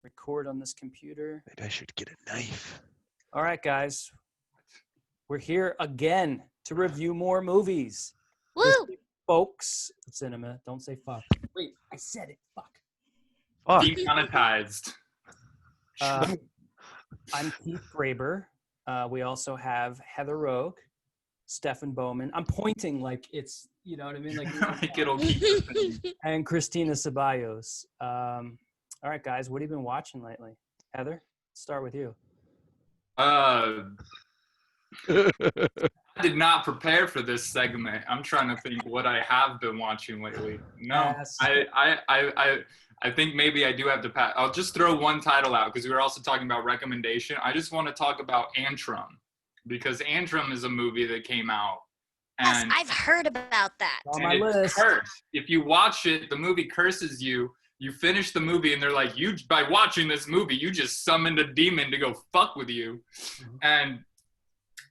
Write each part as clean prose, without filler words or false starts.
record on this computer. Maybe I should get a knife. All right, guys. We're here again to review more movies. Woo! Folks, cinema. Don't say fuck. Wait, I said it. Fuck. Fuck. Demonetized. I'm Keith Graber. We also have Heather Rogue, Stefan Bowman. I'm pointing like it's, you know what I mean? Like it'll keep listening. And Christina Ceballos. All right, guys, what have you been watching lately? Heather, start with you. I did not prepare for this segment. I'm trying to think what I have been watching lately. No, Yes. I think maybe I do have to pass. I'll just throw one title out because we were also talking about recommendation. I just want to talk about Antrim because Antrim is a movie that came out. Yes, And, I've heard about that. On and my it's list. cursed. If you watch it, the movie curses you. You finish the movie and they're like, you by watching this movie, you just summoned a demon to go fuck with you. Mm-hmm. And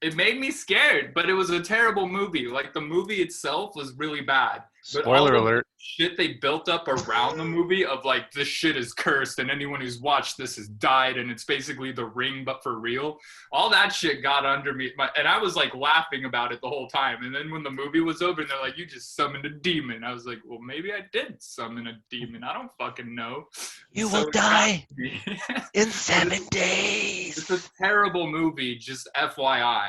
it made me scared, but it was a terrible movie. Like the movie itself was really bad. But Spoiler all the alert. shit they built up around the movie of like, this shit is cursed and anyone who's watched this has died and it's basically The Ring but for real. All that shit got under me. And I was like laughing about it the whole time. And then when the movie was over and they're like, you just summoned a demon. I was like, well, maybe I did summon a demon. I don't fucking know. You So will it got die me. in 7 days. It's a terrible movie, just FYI.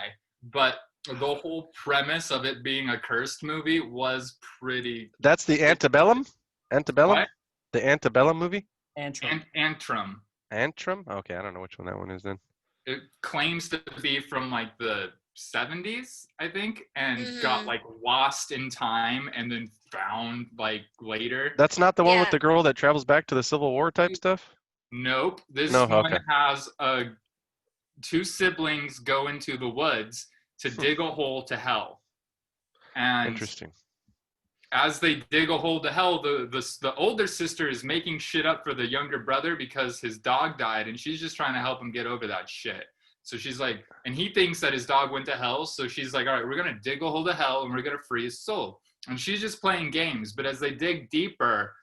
But the whole premise of it being a cursed movie was pretty. That's the Antebellum? Antebellum? What? The Antebellum movie? Antrim. Antrim. Antrim? Okay, I don't know which one that one is then. It claims to be from like the 70s, I think, and got like lost in time and then found like later. That's not the one with Yeah. the girl that travels back to the Civil War type stuff? Nope. This No, one okay. has two siblings go into the woods to dig a hole to hell. And Interesting. as they dig a hole to hell, the older sister is making shit up for the younger brother because his dog died, and she's just trying to help him get over that shit. So she's like, and he thinks that his dog went to hell, so she's like, all right, we're going to dig a hole to hell, and we're going to free his soul. And she's just playing games, but as they dig deeper,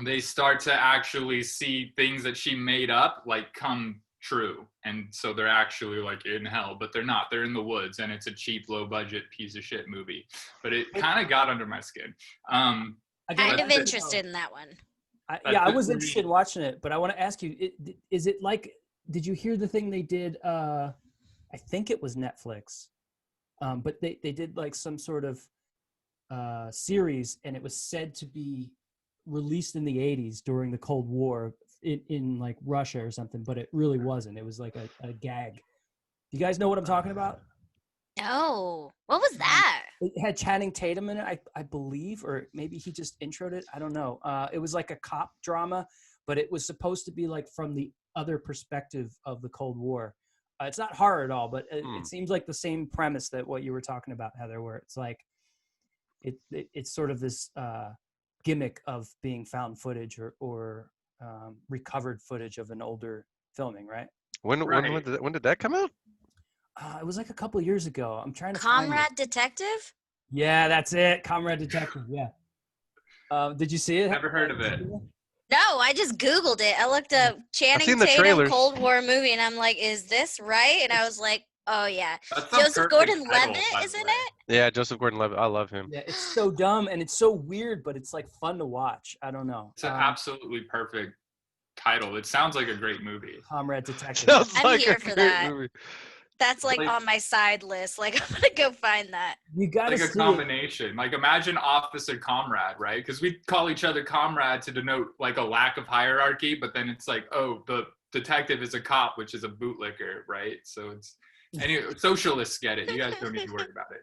they start to actually see things that she made up, like, come true. And so they're actually like in hell, but they're not. They're in the woods, and it's a cheap, low-budget piece of shit movie. But it kind of got under my skin. Kind of That's it. interested in that one. I was interested in watching it, but I want to ask you, is it like, did you hear the thing they did? I think it was Netflix, but they did like some sort of series, and it was said to be released in the 80s during the Cold War in like Russia or something, but it really wasn't. It was like a gag. You guys know what I'm talking about? No. What was that? It had Channing Tatum in it, I believe, or maybe he just introed it. I don't know. It was like a cop drama, but it was supposed to be like from the other perspective of the Cold War. It's not horror at all, but it seems like the same premise that what you were talking about, Heather, where it's like it's sort of this gimmick of being found footage or recovered footage of an older filming, right? When did that come out? It was like a couple of years ago. I'm trying to find Comrade it. Detective? Yeah, that's it. Comrade Detective. Yeah. Did you see it? Never heard of it. No, I just Googled it. I looked up Channing seen the Tatum trailers. Cold War movie, and I'm like, is this right? And I was like, oh, yeah. That's the Joseph perfect Gordon-Levitt title, by the is in way. it? Yeah, Joseph Gordon-Levitt. I love him. Yeah, it's so dumb and it's so weird, but it's like fun to watch. I don't know. It's an absolutely perfect title. It sounds like a great movie. Comrade Detective. Sounds I'm like here a for great that. movie. That's like Like- on my side list. Like, I'm going to go find that. You gotta Like a see it. combination. Like imagine Officer Comrade, right? Because we call each other comrade to denote like a lack of hierarchy, but then it's like, oh, the detective is a cop, which is a bootlicker, right? So it's anyway, socialists get it. You guys don't need to worry about it.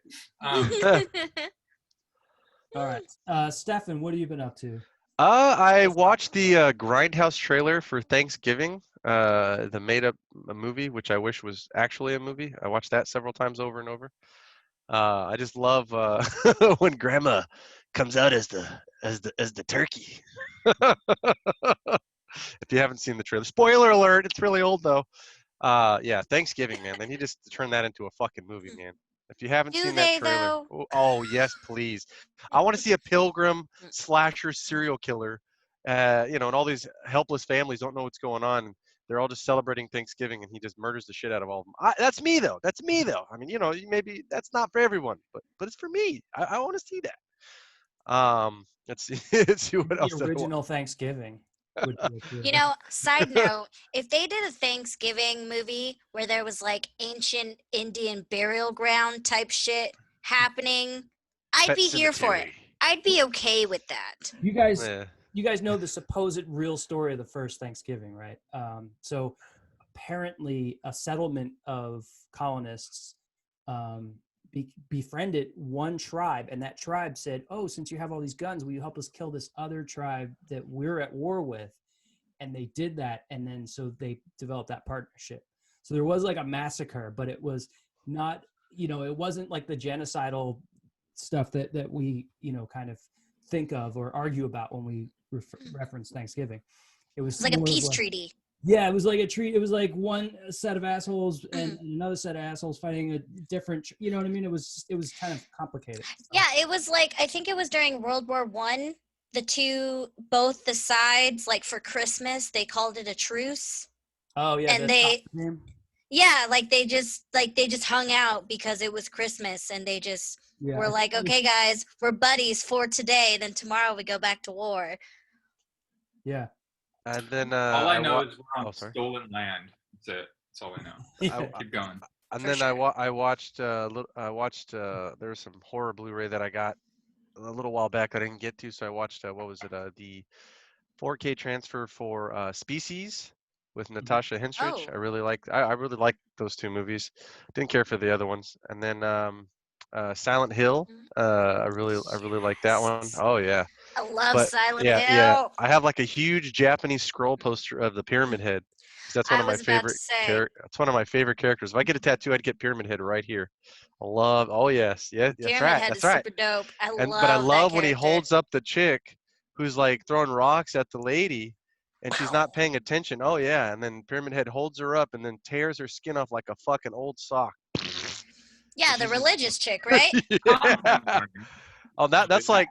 All right. Stefan, what have you been up to? I watched the Grindhouse trailer for Thanksgiving, the made-up movie, which I wish was actually a movie. I watched that several times over and over. I just love when Grandma comes out as the turkey. If you haven't seen the trailer, spoiler alert! It's really old though. Yeah, Thanksgiving, man. They need to turn that into a fucking movie, man. If you haven't Do seen they, that trailer, though? oh yes, please. I want to see a pilgrim slasher serial killer, and all these helpless families don't know what's going on. And they're all just celebrating Thanksgiving, and he just murders the shit out of all of them. That's me though. That's me though. I mean, maybe that's not for everyone, but it's for me. I want to see that. Let's see. Let's see what else. The original Thanksgiving. Side note, if they did a Thanksgiving movie where there was like ancient Indian burial ground type shit happening, I'd be here for it. I'd be okay with that. You guys know the supposed real story of the first Thanksgiving, right? So apparently a settlement of colonists befriended one tribe, and that tribe said, "Oh, since you have all these guns, will you help us kill this other tribe that we're at war with?" And they did that, and then so they developed that partnership. So there was like a massacre, but it was not, it wasn't like the genocidal stuff that we kind of think of or argue about when we reference Thanksgiving. It was like a peace treaty. Yeah, it was like a treat. It was like one set of assholes and another set of assholes fighting a different. You know what I mean? It was kind of complicated. Yeah, it was like, I think it was during World War I. Both the sides, like for Christmas, they called it a truce. Oh yeah, and they just hung out because it was Christmas, and they just were like, okay, guys, we're buddies for today. Then tomorrow we go back to war. Yeah. And then all I know is we're on stolen land. That's it. That's all I know. Keep going. And then I watched there was some horror Blu-ray that I got a little while back I didn't get to, so I watched the 4K transfer for Species with Natasha Henstridge. I really liked those two movies. Didn't care for the other ones. And then Silent Hill. I really like that one. Oh yeah. I love Silent Hill. Yeah. I have like a huge Japanese scroll poster of the Pyramid Head. That's one of my favorite. That's one of my favorite characters. If I get a tattoo, I'd get Pyramid Head right here. I love. Oh yes, yeah, that's right. That's right. Super dope. But I love when he holds up the chick who's like throwing rocks at the lady, and she's not paying attention. Oh yeah, and then Pyramid Head holds her up and then tears her skin off like a fucking old sock. Yeah, the religious chick, right? Yeah. Oh, that's like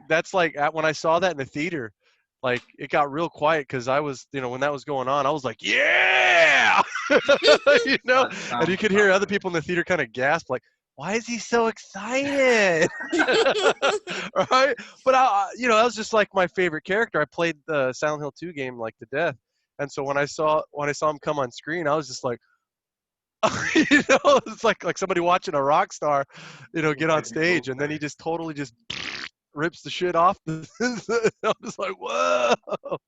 when I saw that in the theater, like it got real quiet because I was, when that was going on, I was like, yeah, and you could hear other people in the theater kind of gasp, like, why is he so excited? Right? But that was just like my favorite character. I played the Silent Hill 2 game like to death, and so when I saw him come on screen, I was just like, it's like somebody watching a rock star, get on stage, and then he just totally just rips the shit off. I'm just like, whoa. Oh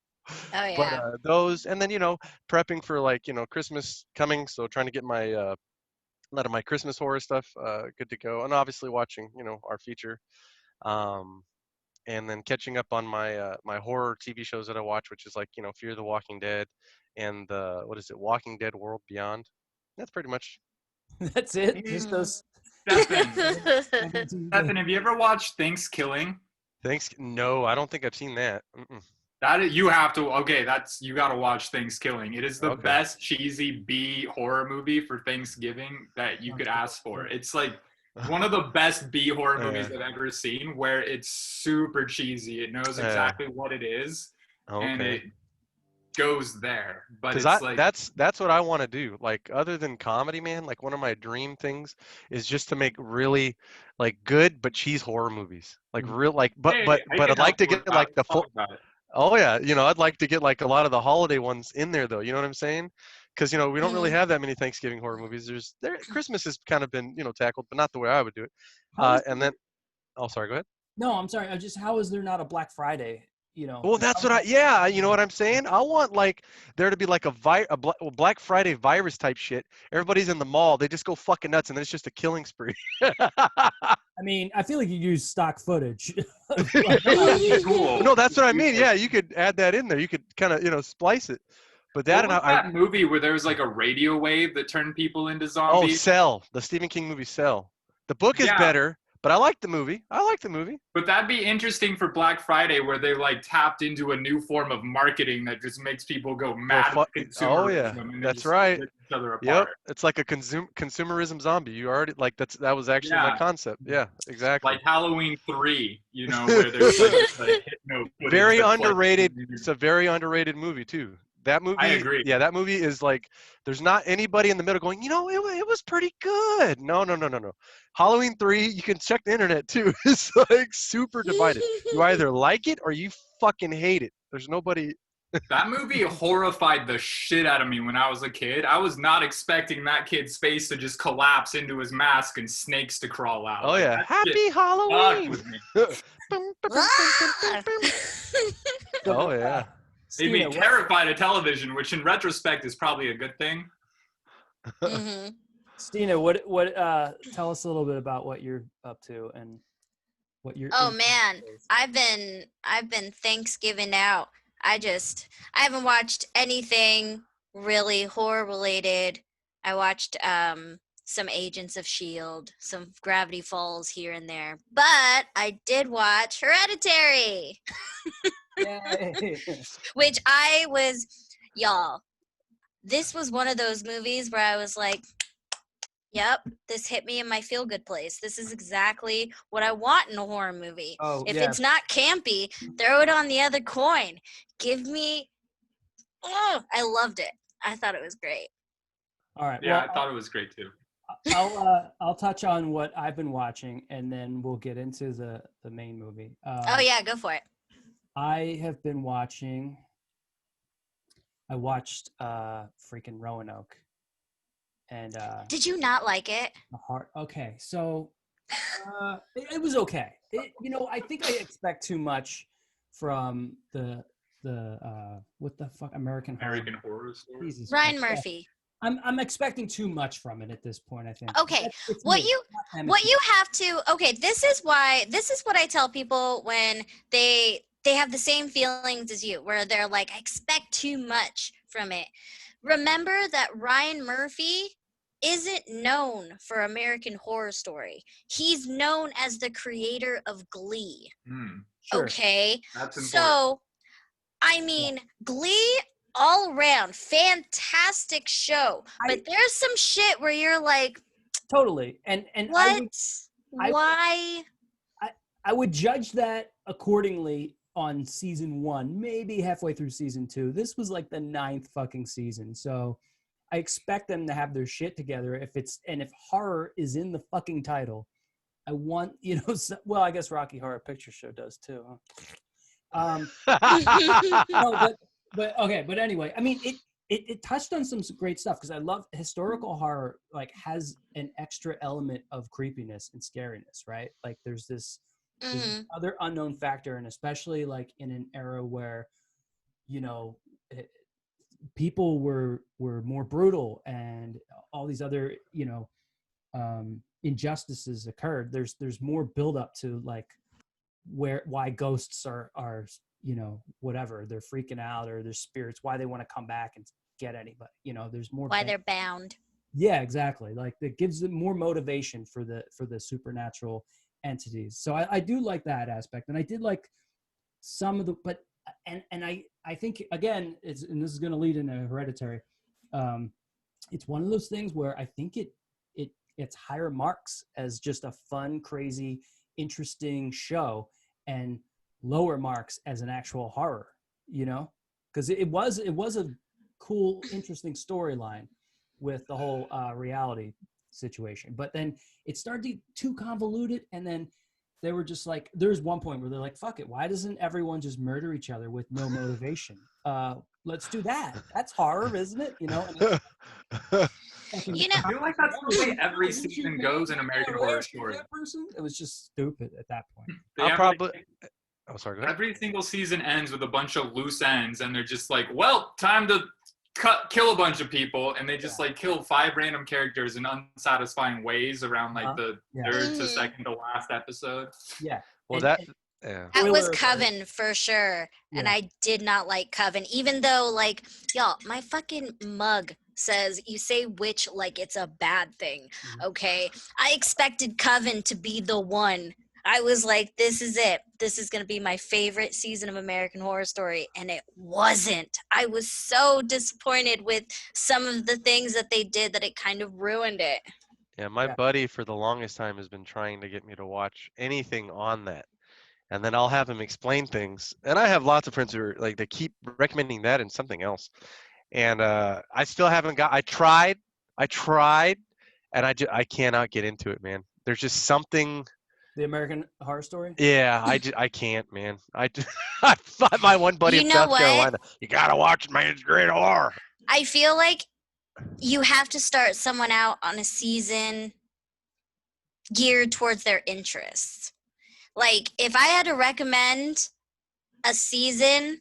yeah. But those, and then prepping for like Christmas coming, so trying to get my a lot of my Christmas horror stuff good to go, and obviously watching our feature, and then catching up on my my horror TV shows that I watch, which is like Fear the Walking Dead and Walking Dead World Beyond. That's pretty much. That's it. Just those. Stephen, have you ever watched Thanksgiving? No, I don't think I've seen that. You have to. Okay, you got to watch Thanksgiving. It is the best cheesy B horror movie for Thanksgiving that you could ask for. It's like one of the best B horror movies I've ever seen, where it's super cheesy. It knows exactly what it is, and it goes there. But it's that's what I want to do. Like, other than comedy, man, like one of my dream things is just to make really like good but cheese horror movies. Like real but I'd like to get like the full. Oh yeah, I'd like to get like a lot of the holiday ones in there though. You know what I'm saying? Because we don't really have that many Thanksgiving horror movies. Christmas has kind of been tackled, but not the way I would do it. And then, sorry, go ahead. No, I'm sorry. How is there not a Black Friday? Well, that's what you know what I'm saying? I want like there to be like a Black Friday virus type shit. Everybody's in the mall. They just go fucking nuts, and then it's just a killing spree. I mean, I feel like you use stock footage. Cool. No, that's what I mean. Yeah, you could add that in there. You could kind of splice it. But that movie where there was like a radio wave that turned people into zombies. Oh, Cell, the Stephen King movie Cell. The book is better, But I like the movie. But that'd be interesting for Black Friday, where they like tapped into a new form of marketing that just makes people go mad with consumerism. Oh yeah, And that's just right. rip each other Yep, apart. it's like a consumerism zombie. You already like that was actually my Yeah. concept. Yeah, exactly. Like Halloween 3, you know, where there's like just like hypno footage. Very that's underrated. Like, It's a very underrated movie too. That movie, I agree. yeah, that movie is like, there's not anybody in the middle going, it was pretty good. No. Halloween 3, you can check the internet too. It's like super divided. You either like it or you fucking hate it. There's nobody. That movie horrified the shit out of me when I was a kid. I was not expecting that kid's face to just collapse into his mask and snakes to crawl out. Oh Like, yeah, that Happy shit Halloween. fucked with me. Oh yeah. Made me Stina, terrified of television, which in retrospect is probably a good thing. Mhm. Stina, tell us a little bit about what you're up to and what you're. Oh man, I've been Thanksgiving out. I haven't watched anything really horror related. I watched some Agents of Shield, some Gravity Falls here and there, but I did watch Hereditary, Yay. which y'all. This was one of those movies where I was like, yep, this hit me in my feel-good place. This is exactly what I want in a horror movie. Oh, If yeah. it's not campy, throw it on the other coin. Give me... Oh, I loved it. I thought it was great. All right. Yeah, well, I thought it was great too. I'll touch on what I've been watching, and then we'll get into the main movie. Oh yeah, go for it. I have been watching. I watched freaking Roanoke, and Did you not like it? the heart. Okay, so it was okay. I think I expect too much from the what the fuck American Horror Story. Jesus Ryan Christ. Murphy. I'm expecting too much from it at this point, I think. Okay, It's what me. you have to, okay, this is what I tell people when they have the same feelings as you, where they're like, I expect too much from it. Remember that Ryan Murphy isn't known for American Horror Story. He's known as the creator of Glee. Sure. Okay, That's important. so I mean, Glee all around fantastic show, but there's some shit where you're like, Totally. And what? I would- Why? I would judge that accordingly on season 1, maybe halfway through season 2. This was like the 9th fucking season. So I expect them to have their shit together. If horror is in the fucking title, I want, well, I guess Rocky Horror Picture Show does too. Huh? No, but anyway, I mean, it touched on some great stuff, because I love historical horror, like, has an extra element of creepiness and scariness, right? Like there's this other unknown factor, and especially like in an era where, people were more brutal and all these other, injustices occurred. There's more buildup to like why ghosts are whatever, they're freaking out, or their spirits, why they want to come back and get anybody, there's more Why they're bound. Yeah, exactly. Like it gives them more motivation for the supernatural entities. So I do like that aspect, and I did like some of the, but and I think again, and this is going to lead into Hereditary. It's one of those things where I think it's higher marks as just a fun, crazy, interesting show, and lower marks as an actual horror, because it was a cool, interesting storyline with the whole reality situation. But then it started to get too convoluted, and then they were just like, there's one point where they're like, fuck it, why doesn't everyone just murder each other with no motivation? Let's do that. That's horror, isn't it? I feel like that's the way every season goes in American Horror Story. It was just stupid at that point. Oh, sorry. Go ahead. Every single season ends with a bunch of loose ends, and they're just like, well, time to kill a bunch of people, and they just like kill 5 random characters in unsatisfying ways around like the third to second to last episode. Yeah. Well, that was Coven for sure. And I did not like Coven, even though, like, y'all, my fucking mug says you say witch like it's a bad thing. Mhm. Okay. I expected Coven to be the one. I was like, this is it. This is going to be my favorite season of American Horror Story. And it wasn't. I was so disappointed with some of the things that they did that it kind of ruined it. Yeah, my Yeah. buddy for the longest time has been trying to get me to watch anything on that. And then I'll have him explain things. And I have lots of friends who are like, they keep recommending that and something else. And I still haven't got, I tried, and I cannot get into it, man. There's just something. The American Horror Story. Yeah, I can't, man. My one buddy You in know South what? Carolina, you gotta watch it, man. It's great horror. I feel like you have to start someone out on a season geared towards their interests. Like, if I had to recommend a season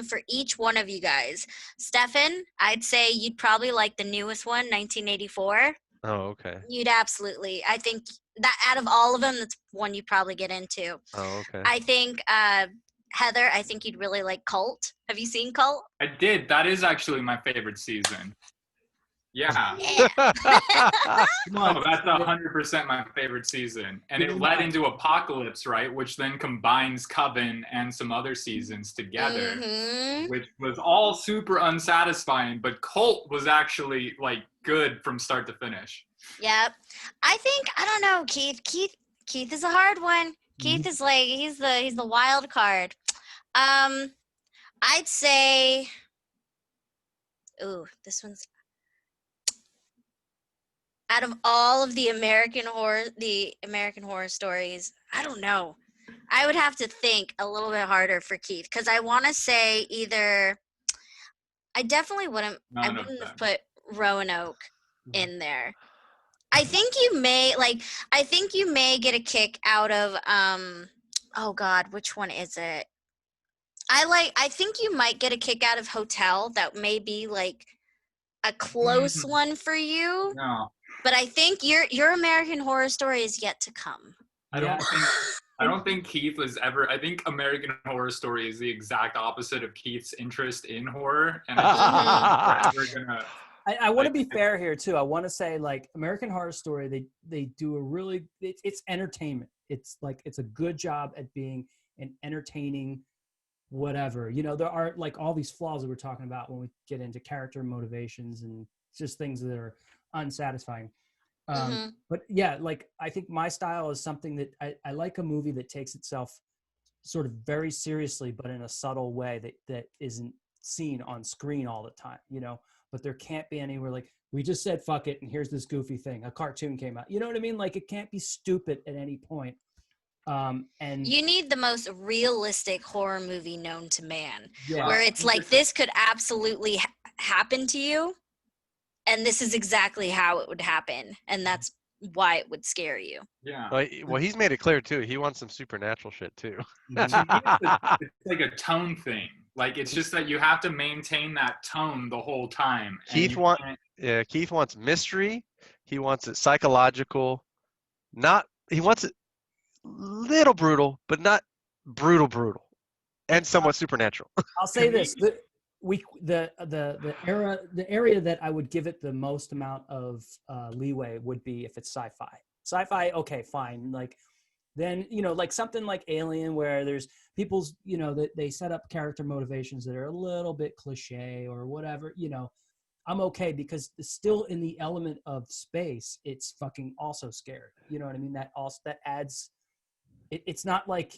for each one of you guys, Stefan, I'd say you'd probably like the newest one, 1984. Oh, okay. You'd absolutely. I think that out of all of them, that's one you'd probably get into. Oh, okay. I think, Heather, I think you'd really like Cult. Have you seen Cult? I did. That is actually my favorite season. Yeah. Yeah. Come on. Oh, that's 100% my favorite season. And it led into Apocalypse, right? Which then combines Coven and some other seasons together, Mhm. which was all super unsatisfying. But Cult was actually like good from start to finish. Yep. I think, I don't know, Keith is a hard one. Keith is like, he's the wild card. I'd say, ooh, this one's, out of all of the American horror stories, I don't know. I would have to think a little bit harder for Keith, because I want to say either, I definitely wouldn't None of have them. put Roanoke in there. I think you may get a kick out of oh God, which one is it? I think you might get a kick out of Hotel. That may be like a close one for you. No. But I think your American Horror Story is yet to come. I don't think Keith was ever. I think American Horror Story is the exact opposite of Keith's interest in horror, and I think we're never gonna. I want to be fair here too. I want to say, like, American Horror Story, they do a really, it's entertainment. It's like, it's a good job at being an entertaining whatever. You know, there are like all these flaws that we're talking about when we get into character motivations and just things that are unsatisfying. But yeah, like, I think my style is something that I like a movie that takes itself sort of very seriously, but in a subtle way that isn't seen on screen all the time, you know. But there can't be anywhere like, we just said fuck it and here's this goofy thing, a cartoon came out, you know what I mean? Like, it can't be stupid at any point. And you need the most realistic horror movie known to man, yeah, where it's like, this could absolutely happen to you, and this is exactly how it would happen, and that's why it would scare you. Yeah. Well, he's made it clear too. He wants some supernatural shit too. It's like a tone thing. Like, it's just that you have to maintain that tone the whole time. Keith wants mystery. He wants it psychological. He wants it little brutal, but not brutal, and somewhat supernatural. I'll say this: the area that I would give it the most amount of leeway would be if it's sci-fi. Sci-fi, okay, fine. Like, then, you know, like something like Alien, where there's people's, you know, that they set up character motivations that are a little bit cliche or whatever, you know, I'm okay, because it's still in the element of space. It's fucking also scary. You know what I mean? That adds. It's not like,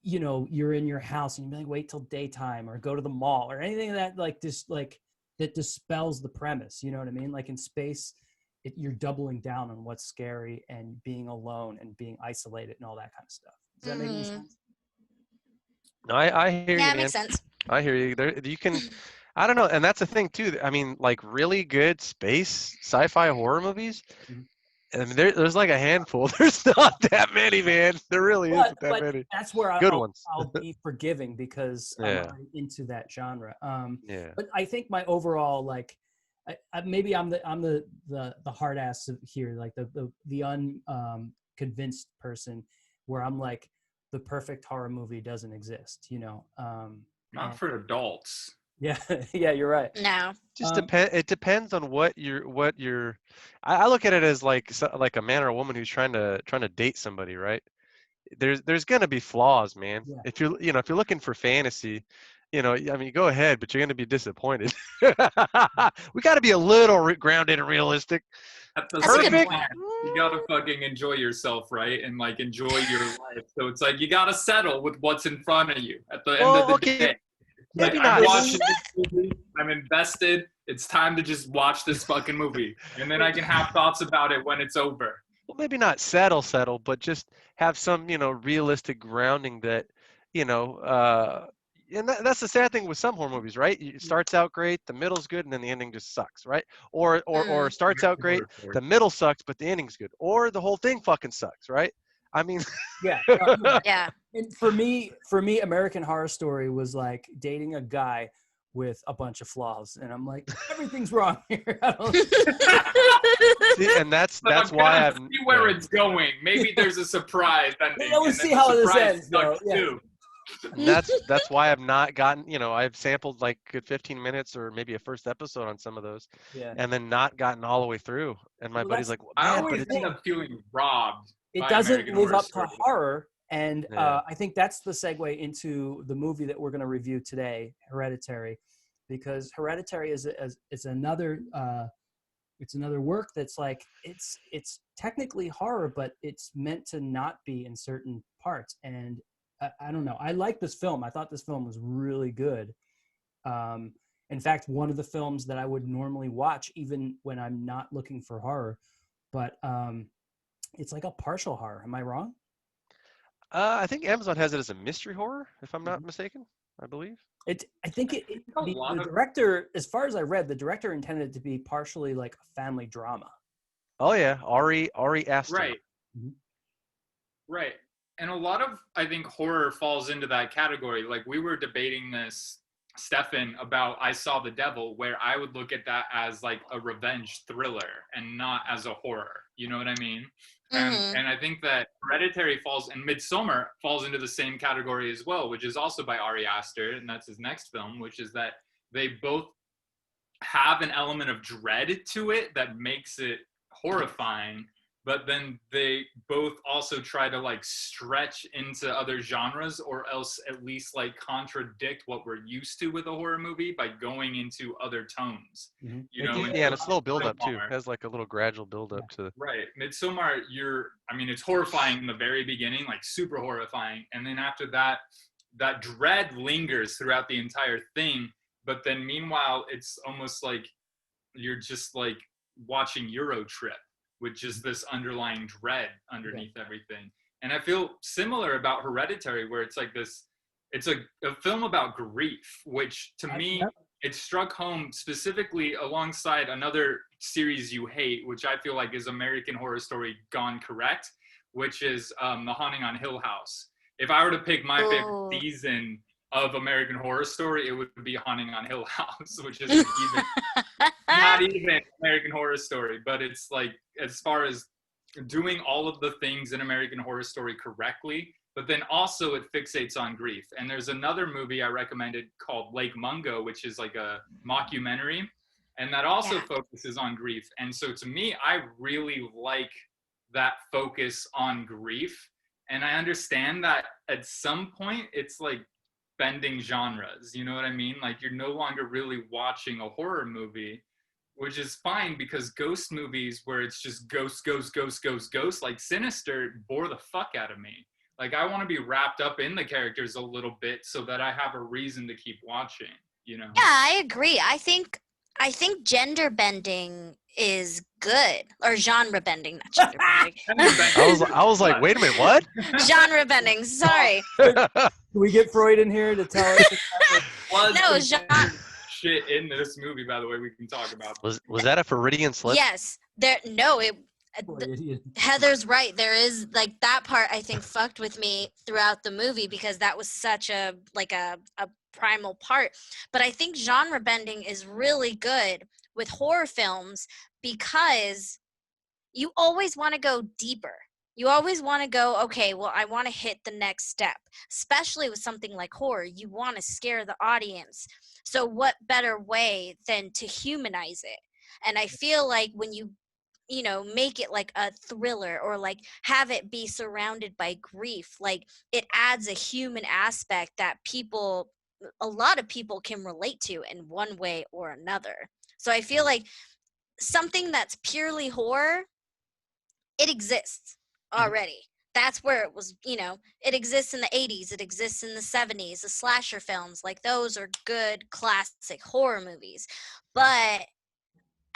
you know, you're in your house and you like wait till daytime or go to the mall or anything that like just like that dispels the premise. You know what I mean? Like, in space, you're doubling down on what's scary and being alone and being isolated and all that kind of stuff. Does that make any sense? No, I hear you. Yeah, Man. it makes sense. I hear you. You can, I don't know, and that's the thing too. I mean, like, really good space sci-fi horror movies. I mean, there's like a handful. There's not that many, man. There really isn't that many. That's where Good I'll ones. be forgiving, because I'm already into that genre. But I think my overall, like, maybe I'm the hard ass here, like the unconvinced person, where I'm like, the perfect horror movie doesn't exist, you know. Not for adults. Yeah, yeah, you're right. No. Just it depends on what you're. I look at it as like like a man or a woman who's trying to date somebody, right? There's gonna be flaws, man. Yeah. If if you're looking for fantasy, I mean, go ahead, but you're gonna be disappointed. We got to be a little grounded and realistic. At the That's a good same point. time, you gotta fucking enjoy yourself, right? And like enjoy your life. So it's like you gotta settle with what's in front of you at the end of the day. Like, Maybe I'm not. watching this movie. I'm invested. It's time to just watch this fucking movie, and then I can have thoughts about it when it's over. Well, maybe not settle, but just have some, realistic grounding that, and that's the sad thing with some horror movies, right? It starts out great, the middle's good, and then the ending just sucks, right? Or starts out great, the middle sucks, but the ending's good, or the whole thing fucking sucks, right? I mean, Yeah. Yeah. And for me, American Horror Story was like dating a guy with a bunch of flaws, and I'm like, everything's wrong here. I don't- see, and that's But I'm why gonna see where it's going. Maybe there's a surprise ending. We always and then see the how this surprise ends, though. sucks Yeah. too. And that's why I've not gotten, I've sampled like good 15 minutes or maybe a first episode on some of those, Yeah. and then not gotten all the way through. And my Well, buddy's that's- like, I man, but always it's end up feeling robbed. It by doesn't American live Horror up to Story. horror, and Yeah. I think that's the segue into the movie that we're going to review today, Hereditary, because Hereditary is another it's another work that's like it's technically horror, but it's meant to not be in certain parts. And I don't know, I like this film. I thought this film was really good. In fact, one of the films that I would normally watch even when I'm not looking for horror, but it's like a partial horror. Am I wrong? I think Amazon has it as a mystery horror, if I'm not mistaken. I believe. I think the director, as far as I read, the director intended it to be partially like a family drama. Oh yeah, Ari Aster. Right. Mhm. Right. And a lot of, I think, horror falls into that category. Like we were debating this, Stefan, about I Saw the Devil, where I would look at that as like a revenge thriller and not as a horror. You know what I mean? Mhm. And I think that Hereditary falls, and Midsommar falls into the same category as well, which is also by Ari Aster, and that's his next film, which is that they both have an element of dread to it that makes it horrifying, but then they both also try to like stretch into other genres, or else at least like contradict what we're used to with a horror movie by going into other tones. Mhm. You know, Yeah, and a slow build up too. Midsommar. It has like a little gradual build up to. Right. Midsommar, it's horrifying in the very beginning, like super horrifying. And then after that, that dread lingers throughout the entire thing. But then meanwhile, it's almost like you're just like watching Euro Trip with just this underlying dread underneath everything. And I feel similar about Hereditary, where it's like this, it's a film about grief, which to me, it struck home specifically alongside another series you hate, which I feel like is American Horror Story gone correct, which is The Haunting on Hill House. If I were to pick my favorite season of American Horror Story, it would be Haunting on Hill House, which isn't not even American Horror Story, but it's like, as far as doing all of the things in American Horror Story correctly, but then also it fixates on grief. And there's another movie I recommended called Lake Mungo, which is like a mockumentary, and that also focuses on grief. And so to me, I really like that focus on grief. And I understand that at some point it's like bending genres, you know what I mean? Like you're no longer really watching a horror movie, which is fine, because ghost movies where it's just ghost, like Sinister bore the fuck out of me. Like I want to be wrapped up in the characters a little bit so that I have a reason to keep watching, you know? Yeah, I agree. I think gender bending is good, or genre bending, not gender bending. I was like, wait a minute, what? Genre bending. Sorry. Can we get Freud in here to tell us? No, genre. Shit in this movie, by the way, we can talk about. Was that a Floridian slip? Yes. Heather's right. There is like that part, I think, fucked with me throughout the movie, because that was such a primal part. But I think genre bending is really good with horror films, because you always want to go deeper. You always want to go, okay, well, I want to hit the next step, especially with something like horror. You want to scare the audience. So what better way than to humanize it? And I feel like when you know, make it like a thriller or like have it be surrounded by grief, like it adds a human aspect that a lot of people can relate to in one way or another. So I feel like something that's purely horror, it exists already. That's where it was, you know, it exists in the 80s, it exists in the 70s, the slasher films, like those are good classic horror movies. But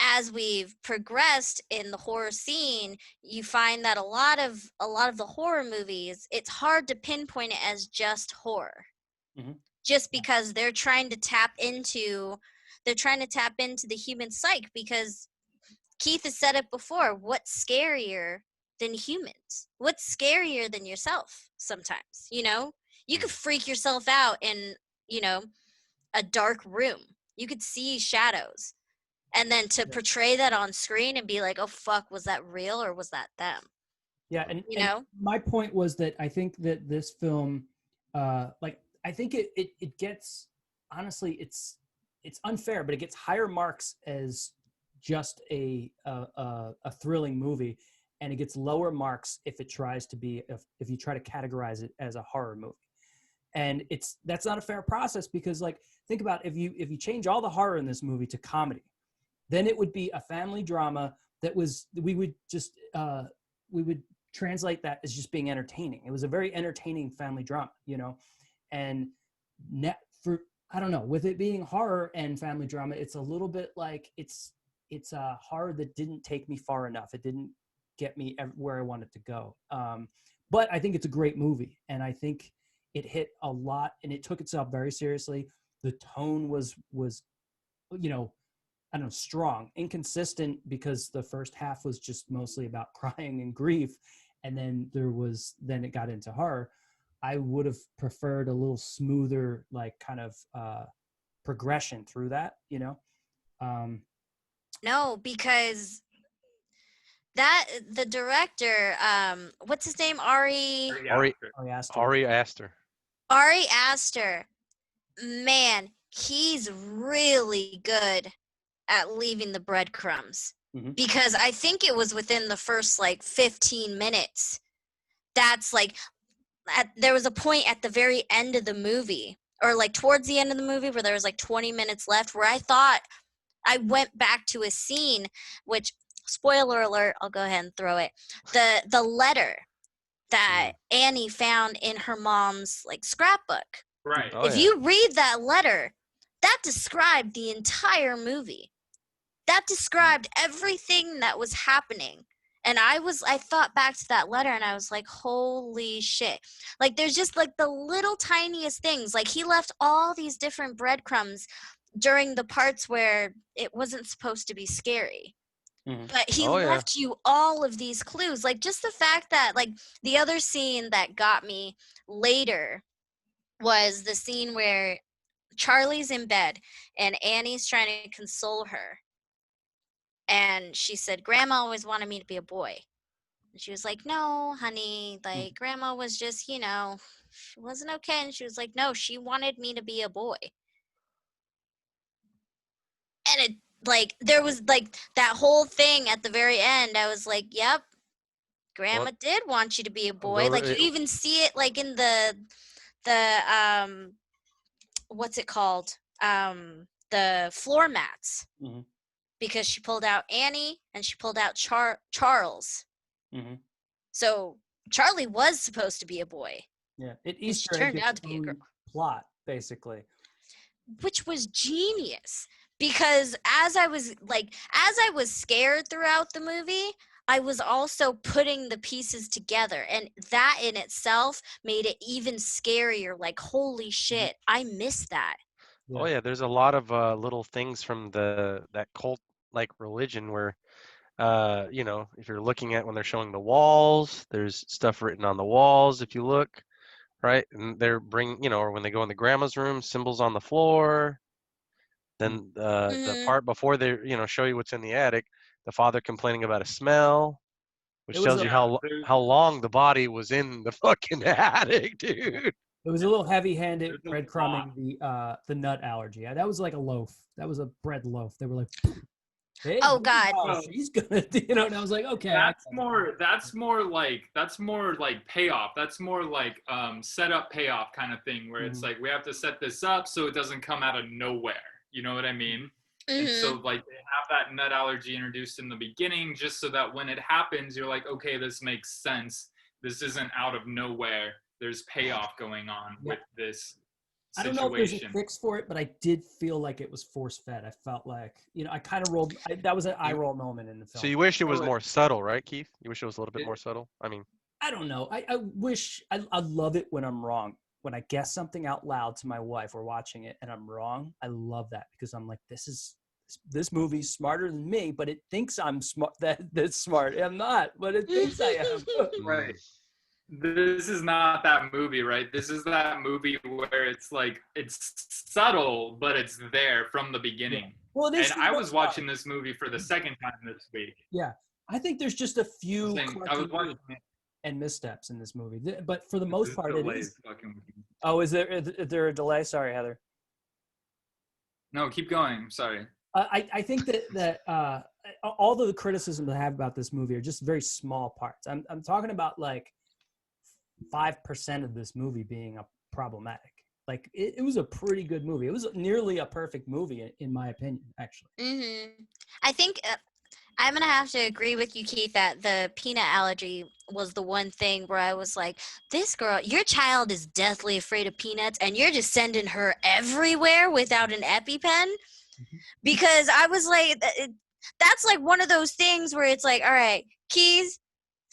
as we've progressed in the horror scene, you find that a lot of the horror movies, it's hard to pinpoint it as just horror. Just because they're trying to tap into the human psyche, because Keith has said it before, what's scarier than humans? What's scarier than yourself sometimes, you know? You could freak yourself out in, you know, a dark room. You could see shadows. And then to portray that on screen and be like, oh, fuck, was that real or was that them? Yeah, and You know? my point was that I think that this film, like, I think it gets, honestly, it's unfair, but it gets higher marks as just a thrilling movie, and it gets lower marks if it tries to be, if you try to categorize it as a horror movie. And that's not a fair process, because, like, think about if you change all the horror in this movie to comedy, then it would be a family drama that we would translate that as just being entertaining. It was a very entertaining family drama, you know, and I don't know, with it being horror and family drama, it's a little bit like it's a horror that didn't take me far enough. It didn't get me where I wanted to go. But I think it's a great movie, and I think it hit a lot, and it took itself very seriously. The tone was, you know, I don't know, strong, inconsistent, because the first half was just mostly about crying and grief, and then it got into horror. I would have preferred a little smoother, like, kind of progression through that, you know. No, because the director, what's his name? Ari Aster. Ari Aster. Ari Aster, man, he's really good at leaving the breadcrumbs. Because I think it was within the first like 15 minutes. That's like, there was a point at the very end of the movie, or like towards the end of the movie, where there was like 20 minutes left, where I thought, I went back to a scene, which, spoiler alert, I'll go ahead and throw it. The letter that Annie found in her mom's like scrapbook. Right. Oh, If yeah. you read that letter, that described the entire movie. That described everything that was happening. And I thought back to that letter and I was like, holy shit. Like, there's just like the little tiniest things. Like, he left all these different breadcrumbs during the parts where it wasn't supposed to be scary. But he left you all of these clues. Like, just the fact that, like, the other scene that got me later was the scene where Charlie's in bed and Annie's trying to console her. And she said, Grandma always wanted me to be a boy. And she was like, no, honey, like, Grandma was just, you know, she wasn't okay. And she was like, no, she wanted me to be a boy. And it, like, there was, like, that whole thing at the very end. I was like, yep, Grandma did want you to be a boy. Like, you even see it, like, in the what's it called? The floor mats. Because she pulled out Annie and she pulled out Charles. So Charlie was supposed to be a boy. Yeah, it Easter turned out to be a girl. Plot, basically. Which was genius, because as I was scared throughout the movie, I was also putting the pieces together, and that in itself made it even scarier. Like, holy shit, I missed that. Yeah. Oh yeah, there's a lot of little things from that cult like religion where you know, if you're looking at when they're showing the walls, there's stuff written on the walls if you look, right? And they're you know, or when they go in the grandma's room, symbols on the floor. Then the part before they, you know, show you what's in the attic, the father complaining about a smell. which It was tells a- you there's- how long the body was in the fucking attic, dude. It was a little heavy-handed There's a breadcrumbing the nut allergy. That was like a loaf. That was a bread loaf. They were like, "Hey, Oh, this is God. how she's gonna," and I was like, "Okay." That's more like payoff. That's more like set up payoff kind of thing where it's Mhm. like we have to set this up so it doesn't come out of nowhere. You know what I mean? And so Mhm. like they have that nut allergy introduced in the beginning just so that when it happens, you're like, okay, this makes sense. This isn't out of nowhere. There's payoff going on Yeah. with this I don't know if there's a situation. fix for it, but I did feel like it was force-fed. I felt like, I kind of rolled. That was an eye roll moment in the film. So you wish it was Oh, more subtle, right, Keith? You wish it was a little bit It- more subtle. I mean, I don't know. I wish I love it when I'm wrong. When I guess something out loud to my wife, we're watching it, and I'm wrong. I love that because I'm like, this movie's smarter than me, but it thinks I'm smart. That's smart. I'm not, but it thinks I am. Right. This is not that movie, right? This is that movie where it's like it's subtle, but it's there from the beginning. Well, it is. And for the I most was part. watching this movie for the second time this week. Yeah, I think there's just a few I was watching clunky and missteps in this movie, but for the most this part, it delay is. fucking. Oh, is there a delay? Sorry, Heather. No, keep going. Sorry. I think that all the criticisms I have about this movie are just very small parts. I'm talking about like 5% of this movie being problematic. Like it was a pretty good movie. It was nearly a perfect movie in my opinion, actually. Mhm. I think I'm gonna have to agree with you, Keith, that the peanut allergy was the one thing where I was like, "This girl, your child is deathly afraid of peanuts, and you're just sending her everywhere without an EpiPen." Because I was like, that's like one of those things where it's like, all right, keys,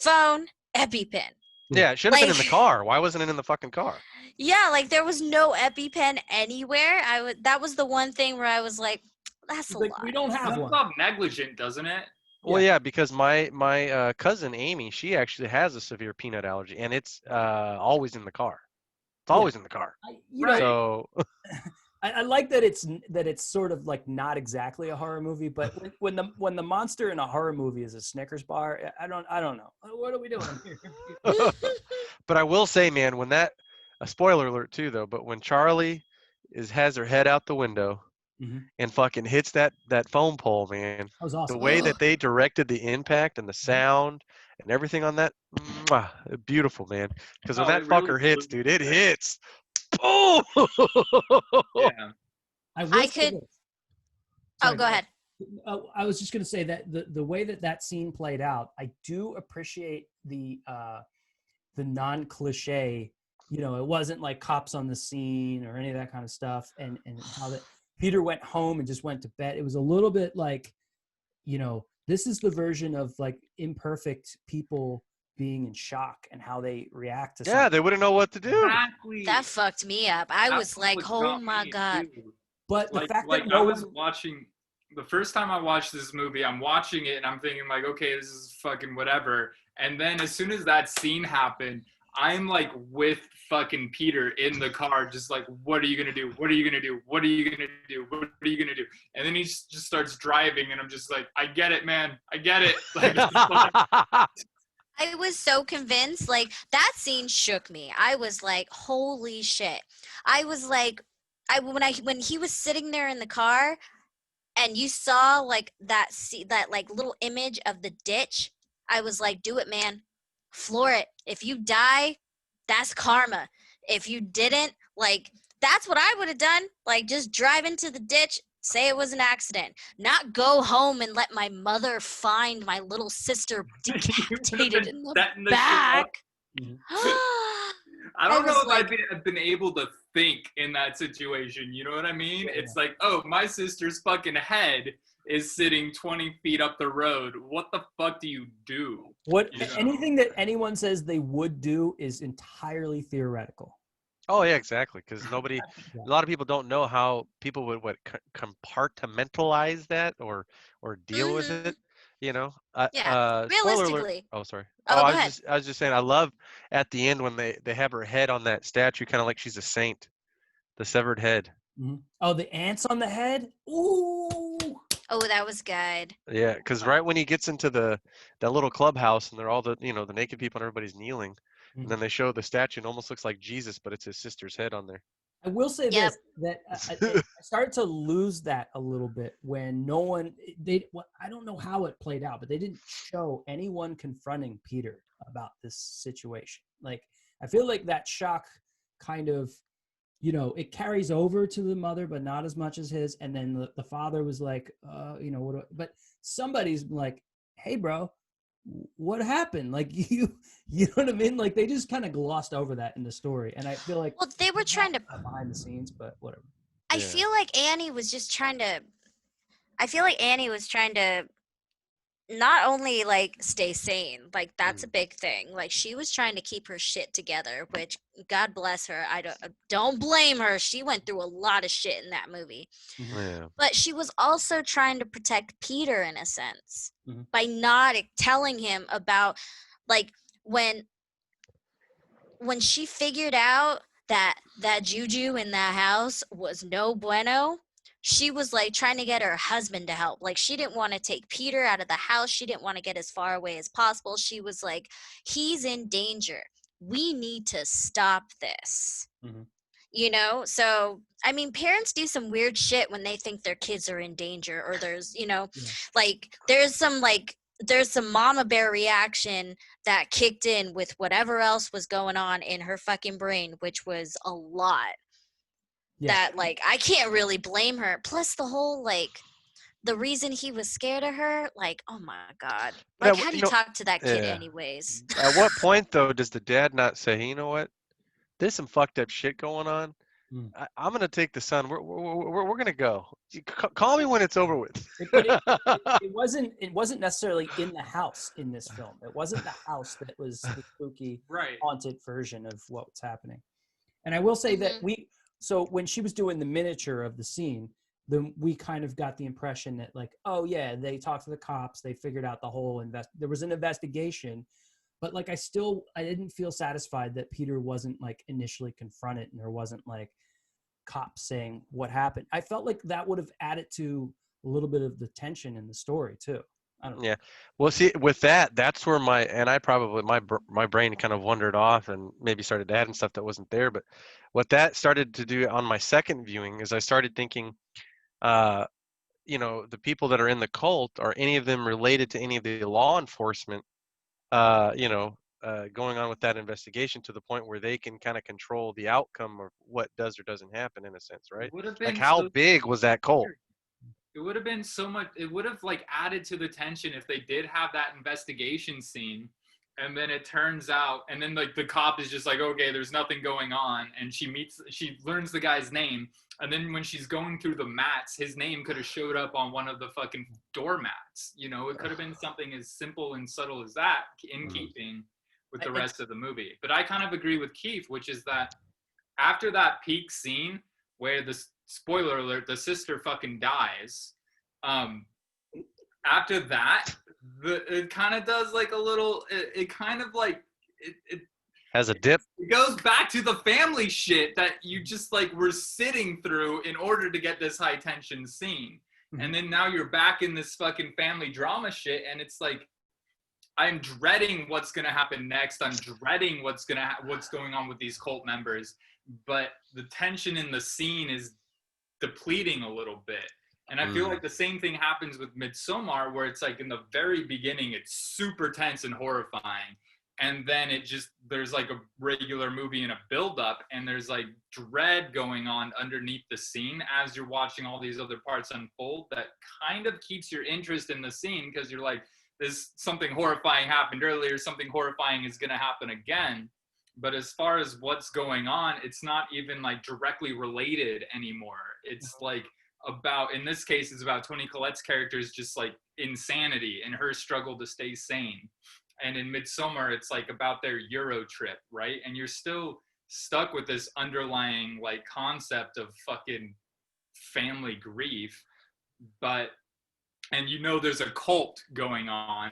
phone, EpiPen. yeah, it should have been in the Like- car. Why wasn't it in the fucking car? Yeah, like there was no EpiPen anywhere. That was the one thing where I was like, that's It's a like lot. we don't have Comes one. off negligent, doesn't it? Well, yeah, because my cousin Amy, she actually has a severe peanut allergy, and it's always in the car. It's always in the car. Right. So I like that it's sort of like not exactly a horror movie, but when the monster in a horror movie is a Snickers bar, I don't know. What are we doing here? but I will say, man, when a spoiler alert too, though, but when Charlie has her head out the window Mhm. and fucking hits that phone pole, man, That was the awesome. way that they directed the impact and the sound and everything on that, beautiful, man. Because when Oh, that it really fucker hits, blew dude, me it away. hits. Oh! Yeah. I will I say could- this. Oh, Sorry, go ahead. I was just going to say that the way that scene played out, I do appreciate the non-cliche. It wasn't like cops on the scene or any of that kind of stuff, and how that Peter went home and just went to bed. It was a little bit like, this is the version of like imperfect people being in shock and how they react to Yeah, something. they wouldn't know what to do. Exactly. That fucked me up. I That was like, what oh got my me, God. too. But the Like fact like that I no was one, watching the first time I watched this movie, I'm watching it and I'm thinking like, okay, this is fucking whatever. And then as soon as that scene happened, I'm like with fucking Peter in the car, just like, what are you gonna do? What are you gonna do? What are you gonna do? What are you gonna do? And then he just starts driving, and I'm just like, I get it, man. I get it. Like, it's like, I was so convinced. Like that scene shook me. I was like, holy shit. I was like, when he was sitting there in the car and you saw like that like little image of the ditch, I was like, do it, man. Floor it. If you die, that's karma. If you didn't, like that's what I would have done. Like just drive into the ditch, say it was an accident, not go home and let my mother find my little sister decapitated in the setting the shit back. up. Mhm. I don't I know was if like- I've been able to think in that situation. You know what I mean? Yeah. It's like, oh, my sister's fucking head is sitting 20 feet up the road. What the fuck do you do? what You know. anything that anyone says they would do is entirely theoretical. Oh yeah, exactly. Because a Yeah. lot of people don't know how people would compartmentalize that or deal with Mhm. it. Yeah, Spoiler alert. realistically. Oh, sorry. Oh, go ahead. I was just saying. I love at the end when they have her head on that statue, kind of like she's a saint, the severed head. Mhm. Oh, the ants on the head. Ooh. Oh, that was good. Yeah, because right when he gets into that little clubhouse and they're all the the naked people and everybody's kneeling, and then they show the statue and it almost looks like Jesus, but it's his sister's head on there. I will say Yep. this, that I started to lose that a little bit when no one, I don't know how it played out, but they didn't show anyone confronting Peter about this situation. Like, I feel like that shock kind of, it carries over to the mother, but not as much as his. And then the father was like, but somebody's like, hey, bro, what happened? Like, you know what I mean? Like, they just kind of glossed over that in the story. And I feel like, Well, they were trying to. behind the scenes, but whatever. I feel like Annie was just trying to. I feel like Annie was trying to not only like stay sane, like that's a big thing. Like she was trying to keep her shit together, which God bless her. I don't blame her. She went through a lot of shit in that movie. Yeah. But she was also trying to protect Peter in a sense by not telling him about like when she figured out that juju in that house was no bueno. She was like trying to get her husband to help. Like she didn't want to take Peter out of the house. She didn't want to get as far away as possible. She was like, he's in danger. We need to stop this. So I mean, parents do some weird shit when they think their kids are in danger, or there's like there's some mama bear reaction that kicked in with whatever else was going on in her fucking brain, which was a lot. That like I can't really blame her. Plus the whole like the reason he was scared of her, like, oh my God. Like, how do you talk to that kid anyways? At what point though does the dad not say, hey, you know what? There's some fucked up shit going on. I'm gonna take the son. We're gonna go. Call me when it's over with. It wasn't necessarily in the house in this film. It wasn't the house that was the spooky, haunted version of what was happening. And I will say that so when she was doing the miniature of the scene, then we kind of got the impression that like, oh yeah, they talked to the cops, they figured out the whole there was an investigation, but like I didn't feel satisfied that Peter wasn't like initially confronted and there wasn't like cops saying what happened. I felt like that would have added to a little bit of the tension in the story too. I don't know. Yeah. Well, see, with that's where my brain kind of wandered off and maybe started adding stuff that wasn't there. But what that started to do on my second viewing is I started thinking, the people that are in the cult, are any of them related to any of the law enforcement, going on with that investigation to the point where they can kind of control the outcome of what does or doesn't happen in a sense, right? Like how big was that cult? It would have been so much, it would have like added to the tension if they did have that investigation scene and then it turns out, and then like the cop is just like, okay, there's nothing going on. And she learns the guy's name. And then when she's going through the mats, his name could have showed up on one of the fucking doormats. It could have been something as simple and subtle as that in keeping with the rest of the movie. But I kind of agree with Keith, which is that after that peak scene where spoiler alert, the sister fucking dies. After that, it kind of does like a little, it kind of like, it has a dip. It goes back to the family shit that you just like were sitting through in order to get this high tension scene. And then now you're back in this fucking family drama shit. And it's like, I'm dreading what's going to happen next. I'm dreading what's going on with these cult members. But the tension in the scene is depleting a little bit. And I feel like the same thing happens with Midsommar, where it's like in the very beginning, it's super tense and horrifying. And then there's like a regular movie and a buildup, and there's like dread going on underneath the scene as you're watching all these other parts unfold that kind of keeps your interest in the scene, because you're like, there's something horrifying happened earlier, something horrifying is going to happen again. But as far as what's going on, it's not even like directly related anymore. It's like in this case, it's about Toni Collette's character's just like insanity and her struggle to stay sane. And in Midsommar, it's like about their Euro trip, right? And you're still stuck with this underlying like concept of fucking family grief, and there's a cult going on,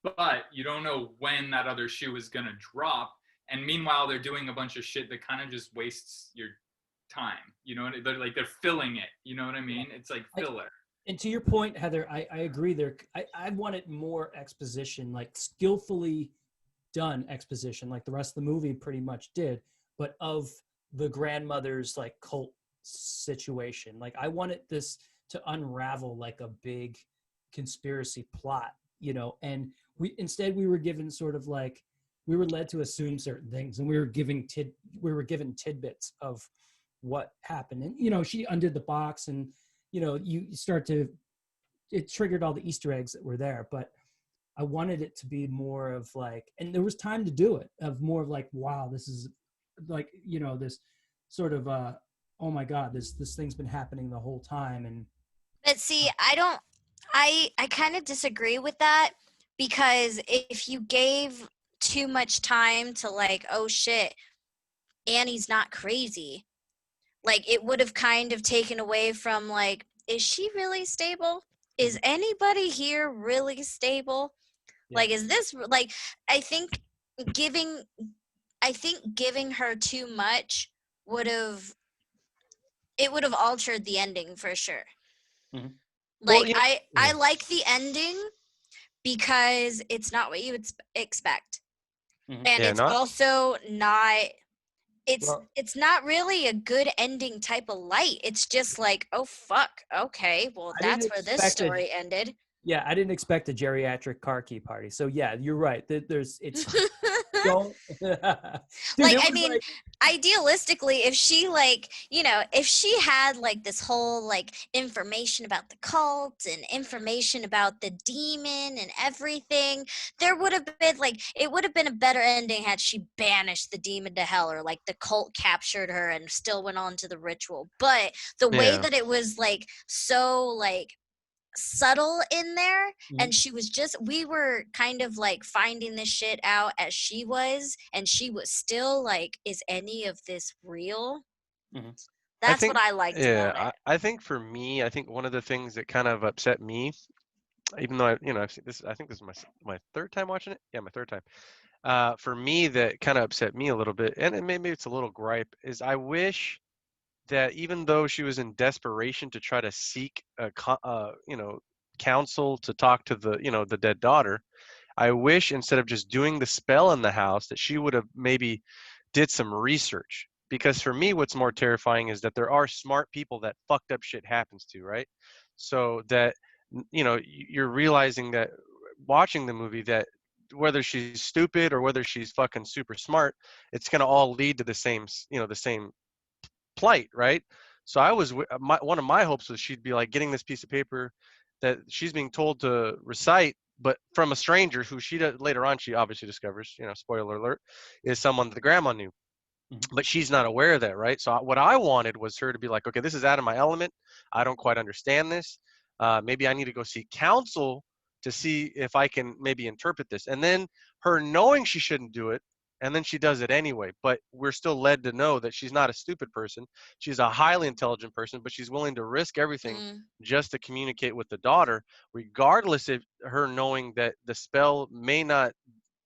but you don't know when that other shoe is gonna drop. And meanwhile, they're doing a bunch of shit that kind of just wastes your time. They're filling it. You know what I mean? It's like filler. And to your point, Heather, I agree there. I wanted more exposition, like skillfully done exposition, like the rest of the movie pretty much did, but of the grandmother's like cult situation. Like I wanted this to unravel like a big conspiracy plot, you know, and we were given sort of like, we were led to assume certain things, and we were given tidbits of what happened. And you know, she undid the box, and you know, you start to, it triggered all the Easter eggs that were there. But I wanted it to be more of like, and there was time to do it, of more of like, wow, this is like, you know, this sort of oh my God, this thing's been happening the whole time. And But see, I kind of disagree with that, because if you gave too much time to like, oh shit, Annie's not crazy, like it would have kind of taken away from like, is she really stable? Is anybody here really stable? Yeah. Like, is this like, I think giving giving her too much would have altered the ending for sure. Mhm. Well, Like yeah. I like the ending because it's not what you would expect. Mhm. And Yeah, it's also not, Well, it's not really a good ending type of light. It's just like, oh fuck, okay, well I didn't that's where this expect it. story ended. Yeah, I didn't expect a geriatric car key party. So yeah, you're right. It's don't. Dude, Like, it I was mean, like, idealistically, if she like, you know, if she had like this whole like information about the cult and information about the demon and everything, there would have been like, it would have been a better ending had she banished the demon to hell, or like the cult captured her and still went on to the ritual. But the way Yeah. that it was like so like subtle in there, and Mhm. she was just, we were kind of like finding this shit out as she was, and she was still like, is any of this real? Mhm. I That's what think, I liked yeah, about it. I think for me, I think one of the things that kind of upset me, even though I've seen this, I think this is my third time watching it. Yeah, my third time. For me, that kind of upset me a little bit, and maybe it's a little gripe, is I wish that even though she was in desperation to try to seek counsel to talk to the dead daughter, I wish instead of just doing the spell in the house that she would have maybe did some research. Because for me, what's more terrifying is that there are smart people that fucked up shit happens to, right? So that, you're realizing that watching the movie, that whether she's stupid or whether she's fucking super smart, it's going to all lead to the same plight, right? So one of my hopes was she'd be like getting this piece of paper that she's being told to recite, but from a stranger who later on she obviously discovers, spoiler alert, is someone that the grandma knew, Mhm. but she's not aware of that, right? So what I wanted was her to be like, okay, this is out of my element. I don't quite understand this. Maybe I need to go seek counsel to see if I can maybe interpret this. And then her knowing she shouldn't do it, and then she does it anyway. But we're still led to know that she's not a stupid person. She's a highly intelligent person, but she's willing to risk everything Mm. just to communicate with the daughter, regardless of her knowing that the spell may not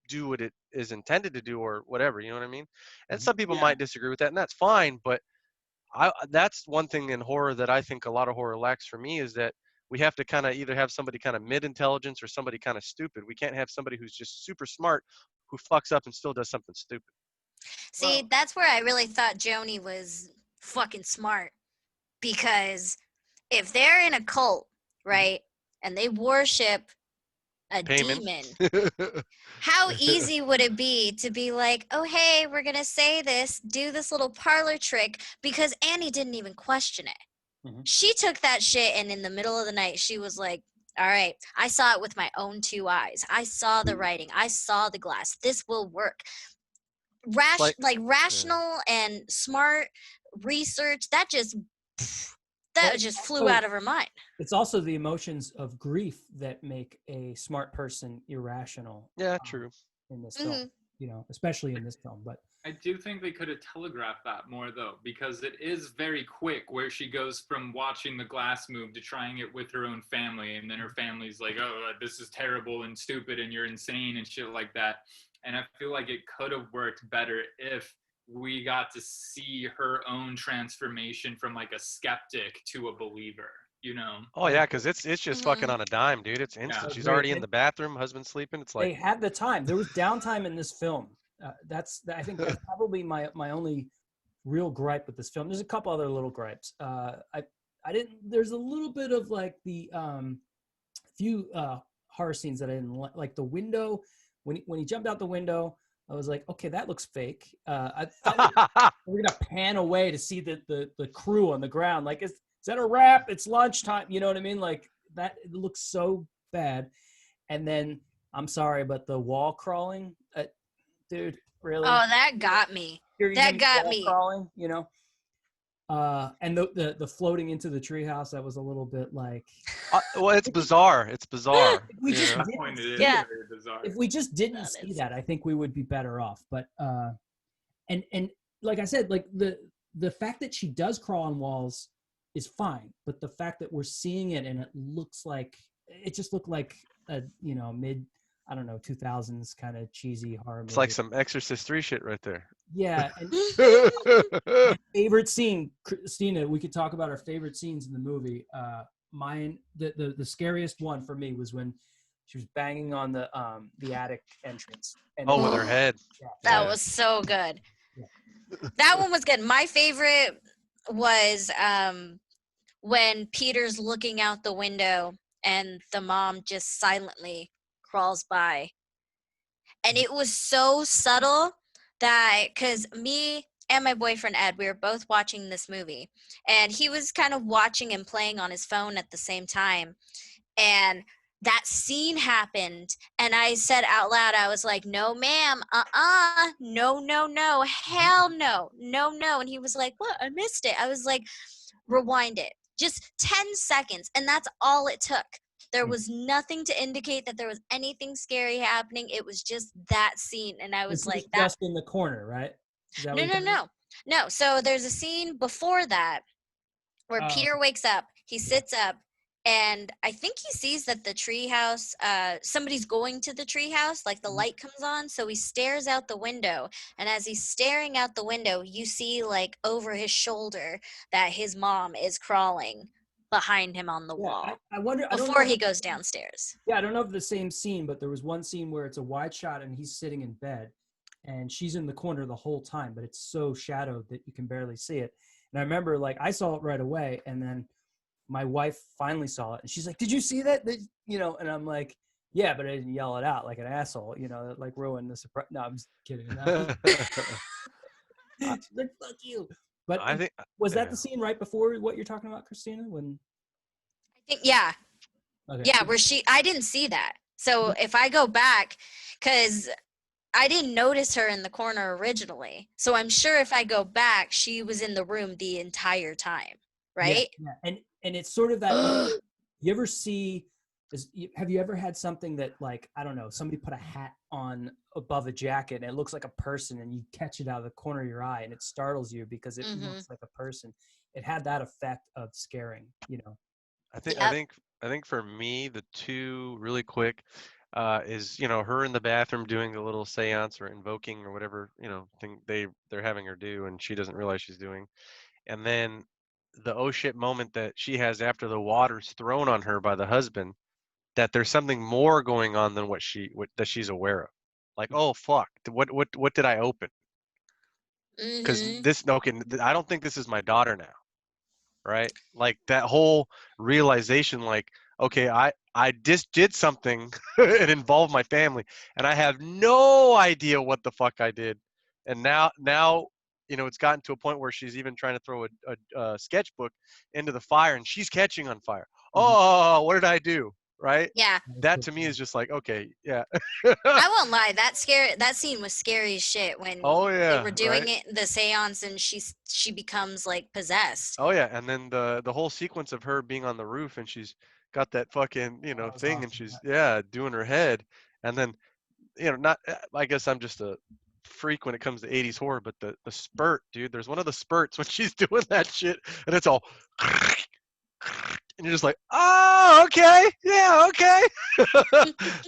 do what it is intended to do or whatever, you know what I mean? And some people Yeah. might disagree with that, and that's fine, but that's one thing in horror that I think a lot of horror lacks for me, is that we have to kind of either have somebody kind of mid-intelligence or somebody kind of stupid. We can't have somebody who's just super smart who fucks up and still does something stupid. See, Well, that's where I really thought Joni was fucking smart, because if they're in a cult, Mhm. right, and they worship a Payment. demon, how easy would it be to be like, oh, hey, we're going to say this, do this little parlor trick, because Annie didn't even question it. Mhm. She took that shit, and in the middle of the night, she was like, all right, I saw it with my own two eyes. I saw the writing. I saw the glass. This will work. It's like, Like yeah. rational and smart research, that just Well, flew out of her mind. it's also the emotions of grief that make a smart person irrational Yeah, true. in this film, Hmm. you know, especially in this film. But I do think they could have telegraphed that more, though, because it is very quick where she goes from watching the glass move to trying it with her own family. And then her family's like, oh, this is terrible and stupid and you're insane and shit like that. And I feel like it could have worked better if we got to see her own transformation from like a skeptic to a believer. you know. Oh yeah, because it's just fucking on a dime, dude. It's instant. Yeah. She's Great. already in the bathroom, husband's sleeping. It's They like had the time. There was downtime in this film. I think that's probably my only real gripe with this film. There's a couple other little gripes. I didn't. There's a little bit of like the few horror scenes that I didn't like. The window when he jumped out the window. I was like, okay, that looks fake. I thought we're gonna pan away to see the crew on the ground. Like, is that a wrap? It's lunchtime. You know what I mean? Like that. It looks so bad. And then I'm sorry, but the wall crawling, dude, really? Oh, that got me. That got me. Crawling, you know. And the floating into the treehouse, that was a little bit like. well, it's bizarre. It's bizarre. We just That didn't point see is Yeah. very bizarre. If we just didn't see that, I think we would be better off. But and like I said, like the fact that she does crawl on walls is fine, but the fact that we're seeing it and it just looked like a mid, I don't know, 2000s kind of cheesy horror movie. It's like some Exorcist 3 shit right there. Yeah. And my favorite scene, Christina, we could talk about our favorite scenes in the movie. Mine, the scariest one for me was when she was banging on the attic entrance. And with her head. Yeah. That was so good. Yeah. That one was good. My favorite was when Peter's looking out the window and the mom just silently crawls by. And it was so subtle that, because me and my boyfriend Ed, we were both watching this movie, and he was kind of watching and playing on his phone at the same time. And that scene happened, and I said out loud, I was like, no, ma'am, no, hell no, no. And he was like, what? I missed it. I was like, rewind it. Just 10 seconds, and that's all it took. There was nothing to indicate that there was anything scary happening. It was just that scene, and I was like, just in the corner, right? No. So there's a scene before that where Peter wakes up, he sits up, and I think he sees that the treehouse, somebody's going to the treehouse, like the light comes on, so he stares out the window, and as he's staring out the window, you see like over his shoulder that his mom is crawling behind him on the wall. I wonder before he goes downstairs. Yeah, I don't know if the same scene, but there was one scene where it's a wide shot and he's sitting in bed and she's in the corner the whole time, but it's so shadowed that you can barely see it. And I remember like I saw it right away, and then my wife finally saw it and she's like, did you see that? And I'm like, yeah, but I didn't yell it out like an asshole, that like ruined the surprise. No, I'm just kidding. She's like, fuck you. But I think was that the scene right before what you're talking about, Christina? When I think, yeah. Okay. Yeah, where I didn't see that. So if I go back, because I didn't notice her in the corner originally. So I'm sure if I go back, she was in the room the entire time, right? Yeah. And it's sort of that, you ever see, have you ever had something that like, I don't know, somebody put a hat on above a jacket and it looks like a person and you catch it out of the corner of your eye and it startles you because it looks like a person. It had that effect of scaring, I think for me, the two really quick is her in the bathroom doing the little seance or invoking or whatever thing they're having her do, and she doesn't realize she's doing, and then the oh shit moment that she has after the water's thrown on her by the husband, that there's something more going on than what she's aware of, like, oh fuck, what did I open? Because I don't think this is my daughter now. Right? Like that whole realization, like, okay, I just did something it involved my family and I have no idea what the fuck I did. And now it's gotten to a point where she's even trying to throw a sketchbook into the fire and she's catching on fire. Oh, what did I do? Right? Yeah. That to me is just like, okay, yeah. I won't lie, that scene was scary as shit when they were doing the seance and she becomes like possessed. Oh yeah, and then the whole sequence of her being on the roof and she's got that fucking thing awesome. And she's doing her head, and then not, I guess I'm just a freak when it comes to 80s horror, but the spurt, dude, there's one of the spurts when she's doing that shit and it's all and you're just like, oh, okay, yeah, okay.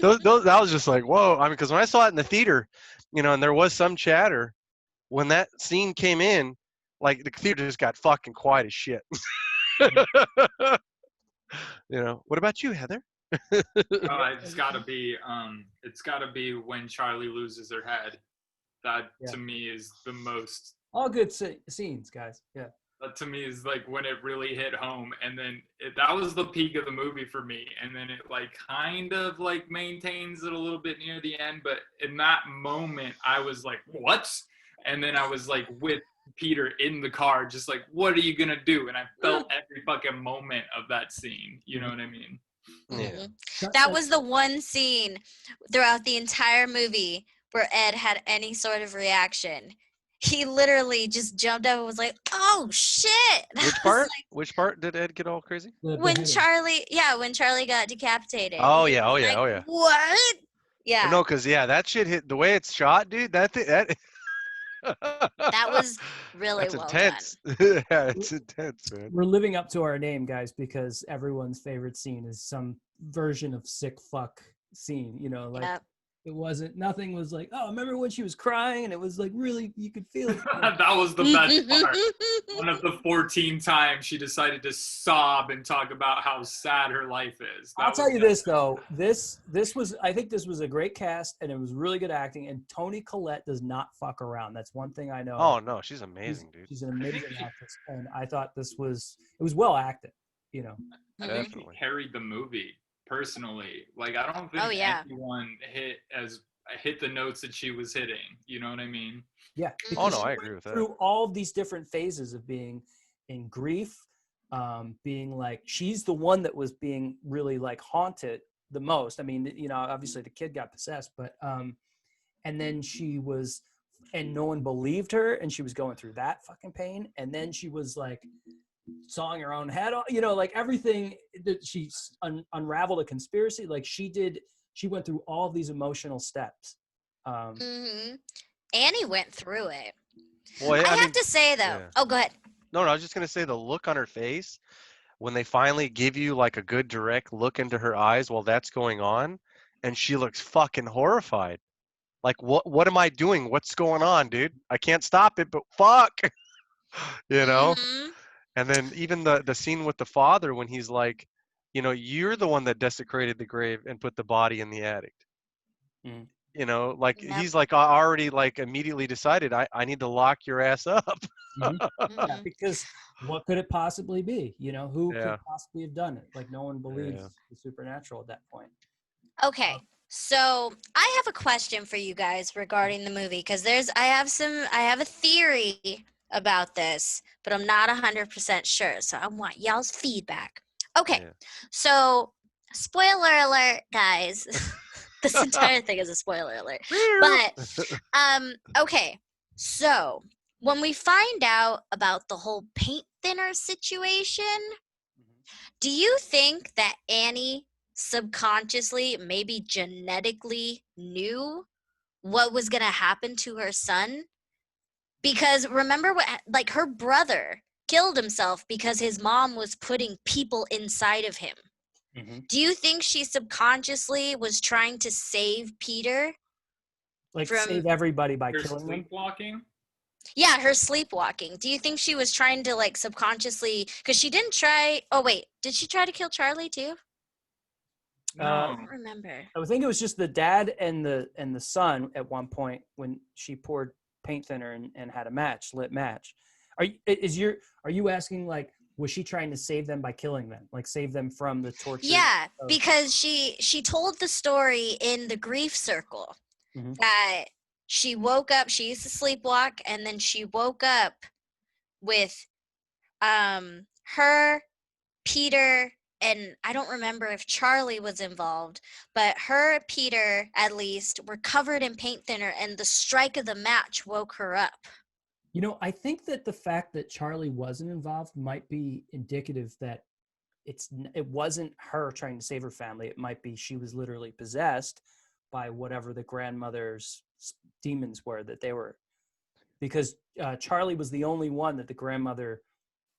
That was just like, whoa. I mean, because when I saw it in the theater, and there was some chatter when that scene came in, like the theater just got fucking quiet as shit. What about you, Heather? It's gotta be when Charlie loses her head. That to me is the most. All good scenes, guys. Yeah. That to me is like when it really hit home, and then that was the peak of the movie for me, and then it like kind of like maintains it a little bit near the end, but in that moment I was like, what? And then I was like with Peter in the car, just like, what are you gonna do? And I felt every fucking moment of that scene. You know what I mean? Yeah. That was the one scene throughout the entire movie where Ed had any sort of reaction. He literally just jumped up and was like, "Oh shit!" Which part? Which part did Ed get all crazy? When Charlie got decapitated. Oh yeah, oh yeah, oh yeah. What? Yeah. No, because that shit hit the way it's shot, dude. That was really that's well intense. done. Yeah, it's intense, man. We're living up to our name, guys, because everyone's favorite scene is some version of sick fuck scene. Nothing was like, oh, remember when she was crying and it was like really, you could feel it. That was the best part. One of the 14 times she decided to sob and talk about how sad her life is. I'll tell you this though, I think this was a great cast and it was really good acting, and Toni Collette does not fuck around. That's one thing I know. Oh no, she's amazing, dude. She's an amazing actress, and I thought it was well acted, I think she carried the movie. Personally, like I don't think anyone hit the notes that she was hitting. You know what I mean? Yeah. Oh no, I agree with that. Through all these different phases of being in grief, being like she's the one that was being really like haunted the most. I mean, obviously the kid got possessed, but and then she was, and no one believed her, and she was going through that fucking pain, and then she was like sawing her own head off, like everything that she unraveled a conspiracy. Like she went through all these emotional steps. Annie went through it. Well, I have to say though. Yeah. Oh, go ahead. No, I was just gonna say the look on her face when they finally give you like a good direct look into her eyes while that's going on, and she looks fucking horrified. Like, what am I doing? What's going on, dude? I can't stop it, but fuck. Mm-hmm. And then even the scene with the father when he's like, you're the one that desecrated the grave and put the body in the attic. Mm. He's like already like immediately decided I need to lock your ass up. Yeah, because what could it possibly be? Who could possibly have done it? Like no one believes the supernatural at that point. Okay. So I have a question for you guys regarding the movie, because I have a theory about this, but I'm not 100% sure. So I want y'all's feedback. Okay. Yeah. So spoiler alert, guys. This entire thing is a spoiler alert. But okay. So when we find out about the whole paint thinner situation, do you think that Annie subconsciously, maybe genetically knew what was going to happen to her son? Because remember what her brother killed himself because his mom was putting people inside of him. Mm-hmm. Do you think she subconsciously was trying to save Peter? Save everybody by killing them? Sleepwalking? Yeah, her sleepwalking. Do you think she was trying to subconsciously, because she didn't try, did she try to kill Charlie too? No. I don't remember. I think it was just the dad and the son at one point when she poured paint thinner and had a lit match. Are you asking was she trying to save them by killing them, save them from the torture? Yeah, because she told the story in the grief circle that she woke up. She used to sleepwalk, and then she woke up with her, Peter, and I don't remember if Charlie was involved, but her, Peter, at least, were covered in paint thinner, and the strike of the match woke her up. I think that the fact that Charlie wasn't involved might be indicative that it wasn't her trying to save her family. It might be she was literally possessed by whatever the grandmother's demons were that they were, because Charlie was the only one that the grandmother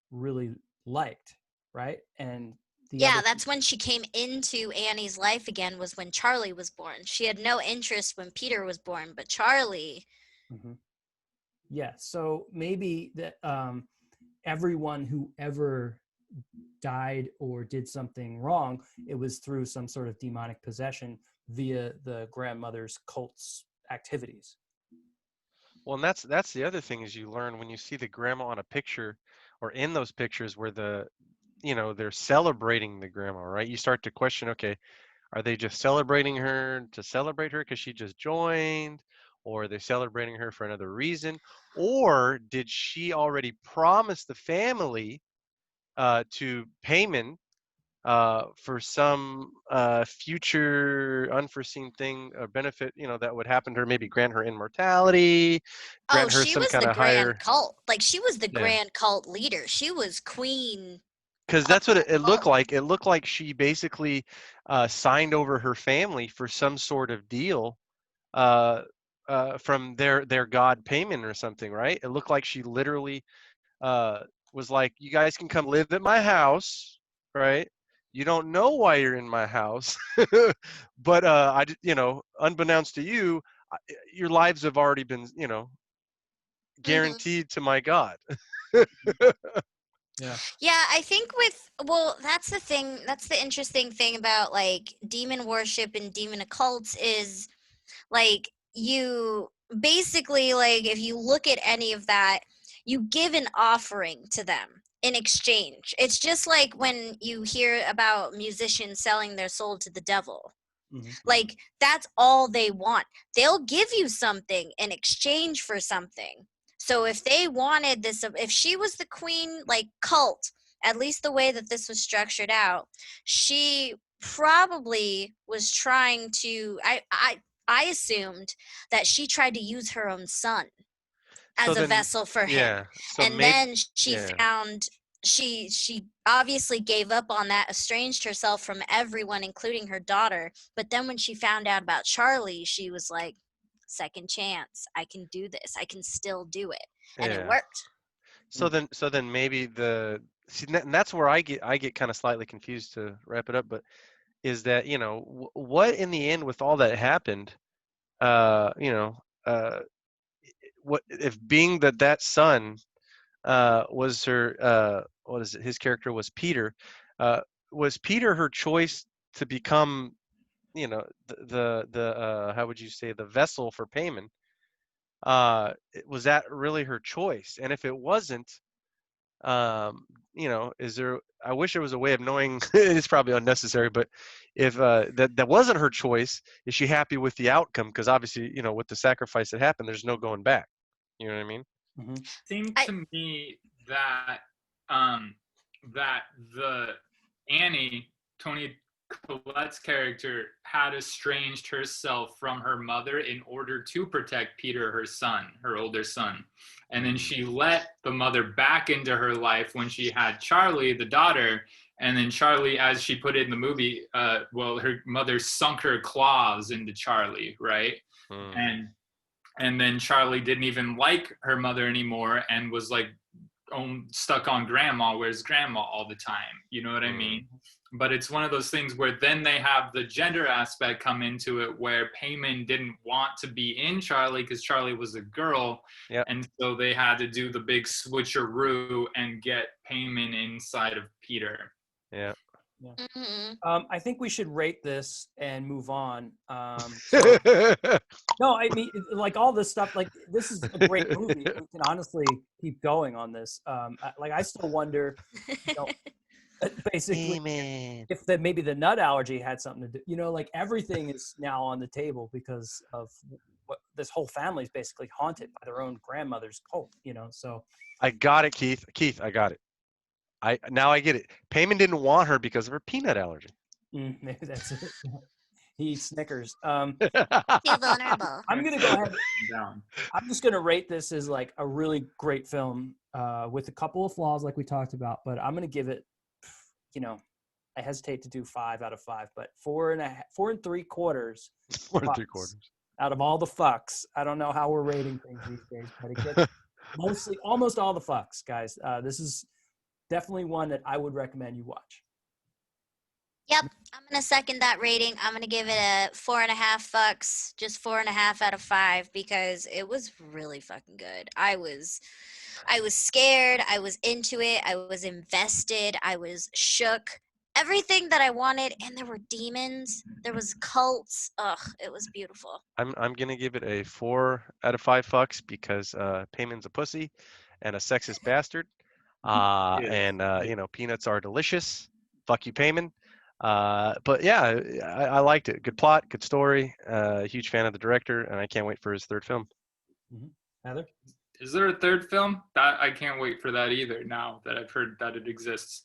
really liked, right? And that's when she came into Annie's life again, was when Charlie was born. She had no interest when Peter was born, but Charlie. Mm-hmm. Yeah, so maybe that everyone who ever died or did something wrong, it was through some sort of demonic possession via the grandmother's cult's activities. Well, and that's the other thing is you learn when you see the grandma on a picture or in those pictures where they're celebrating the grandma, right? You start to question, okay, are they just celebrating her to celebrate her because she just joined? Or are they celebrating her for another reason? Or did she already promise the family to payment for some future unforeseen thing or benefit, that would happen to her, maybe grant her immortality, Oh, grant her she some was kind the of grand higher, cult. Like she was the yeah. grand cult leader. She was queen Because of that's what the it looked cult. like. It looked like she basically signed over her family for some sort of deal uh, from their god payment or something, right? It looked like she literally uh, was like, "You guys can come live at my house, right? You don't know why you're in my house, but unbeknownst to you, your lives have already been, Hmm. guaranteed to my god." Yeah. Yeah, I think that's the thing. That's the interesting thing about like demon worship and demon occults is like you basically like if you look at any of that, you give an offering to them in exchange. It's just like when you hear about musicians selling their soul to the devil. Mm-hmm. Like that's all they want. They'll give you something in exchange for something. So if they wanted this, if she was the queen, like cult, at least the way that this was structured out, she probably was trying to. I assumed that she tried to use her own son So as a then, vessel for him, yeah. So and maybe, then she yeah. found she obviously gave up on that, estranged herself from everyone including her daughter, but then when she found out about Charlie, she was like, second chance, I can do this, I can still do it, and it Yeah. worked. So then maybe and that's where I get kind of slightly confused to wrap it up, but is that, what in the end with all that happened, uh, you know, uh, what if being that son was her, what is it? His character was Peter. Uh, was Peter her choice to become, the how would you say, the vessel for payment? Was that really her choice? And if it wasn't, is there? I wish there was a way of knowing. It's probably unnecessary, but if that wasn't her choice, is she happy with the outcome? Because obviously, with the sacrifice that happened, there's no going back. You know what I mean? Mm-hmm. Seemed I to me that um that the Annie, Toni Collette's character, had estranged herself from her mother in order to protect Peter, her son, her older son. And then she let the mother back into her life when she had Charlie, the daughter. And then Charlie, as she put it in the movie, her mother sunk her claws into Charlie, right? Mm. And then Charlie didn't even like her mother anymore and was like stuck on grandma, where's grandma all the time, you know what I Mm. mean? But it's one of those things where then they have the gender aspect come into it, where Payman didn't want to be in Charlie because Charlie was a girl. Yep. And so they had to do the big switcheroo and get Payman inside of Peter. Yeah. Yeah. mhm. I think we should rate this and move on. So no, I mean, like all this stuff, like this is a great movie. We can honestly keep going on this. I still wonder, you know, basically Amen. if maybe the nut allergy had something to do, like everything is now on the table because of what this whole family is basically haunted by their own grandmother's cult, so. I got it, Keith. Keith, I got it. Now I get it. Payman didn't want her because of her peanut allergy. Maybe that's it. He eats Snickers. Too vulnerable. I'm going to go ahead. Down. I'm just going to rate this as like a really great film with a couple of flaws like we talked about, but I'm going to give it, I hesitate to do 5 out of 5, but 4.75, 4 3/4. 4 3/4. Out of all the fucks. I don't know how we're rating things these days, but it gets almost all the fucks, guys. This is definitely one that I would recommend you watch. Yep, I'm gonna second that rating. I'm gonna give it a 4.5 fucks, just 4.5 out of 5, because it was really fucking good. I was I was scared. I was into it. I was invested. I was shook. Everything that I wanted, and there were demons. There was cults. Ugh, it was beautiful. I'm gonna give it a 4 out of 5 fucks because Payman's a pussy and a sexist bastard. Yes. And peanuts are delicious. Fuck you, Payman. But yeah, I liked it. Good plot, good story. Huge fan of the director, and I can't wait for his third film. Heather? Is there a third film? That I can't wait for that either. Now that I've heard that it exists,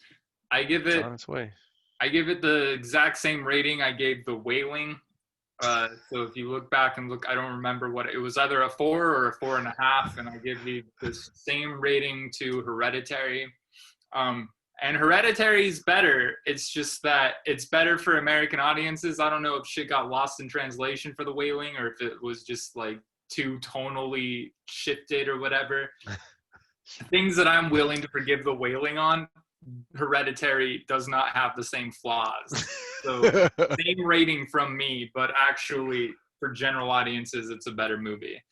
I give It's it. on its way. I give it the exact same rating I gave The Wailing. So if you look back and look, I don't remember what it was, either a 4 or a 4.5, and I give you the same rating to Hereditary. And Hereditary is better. It's just that it's better for American audiences. I don't know if shit got lost in translation for The Wailing or if it was just like too tonally shifted or whatever. Things that I'm willing to forgive The Wailing on, Hereditary does not have the same flaws. So same rating from me, but actually for general audiences, it's a better movie.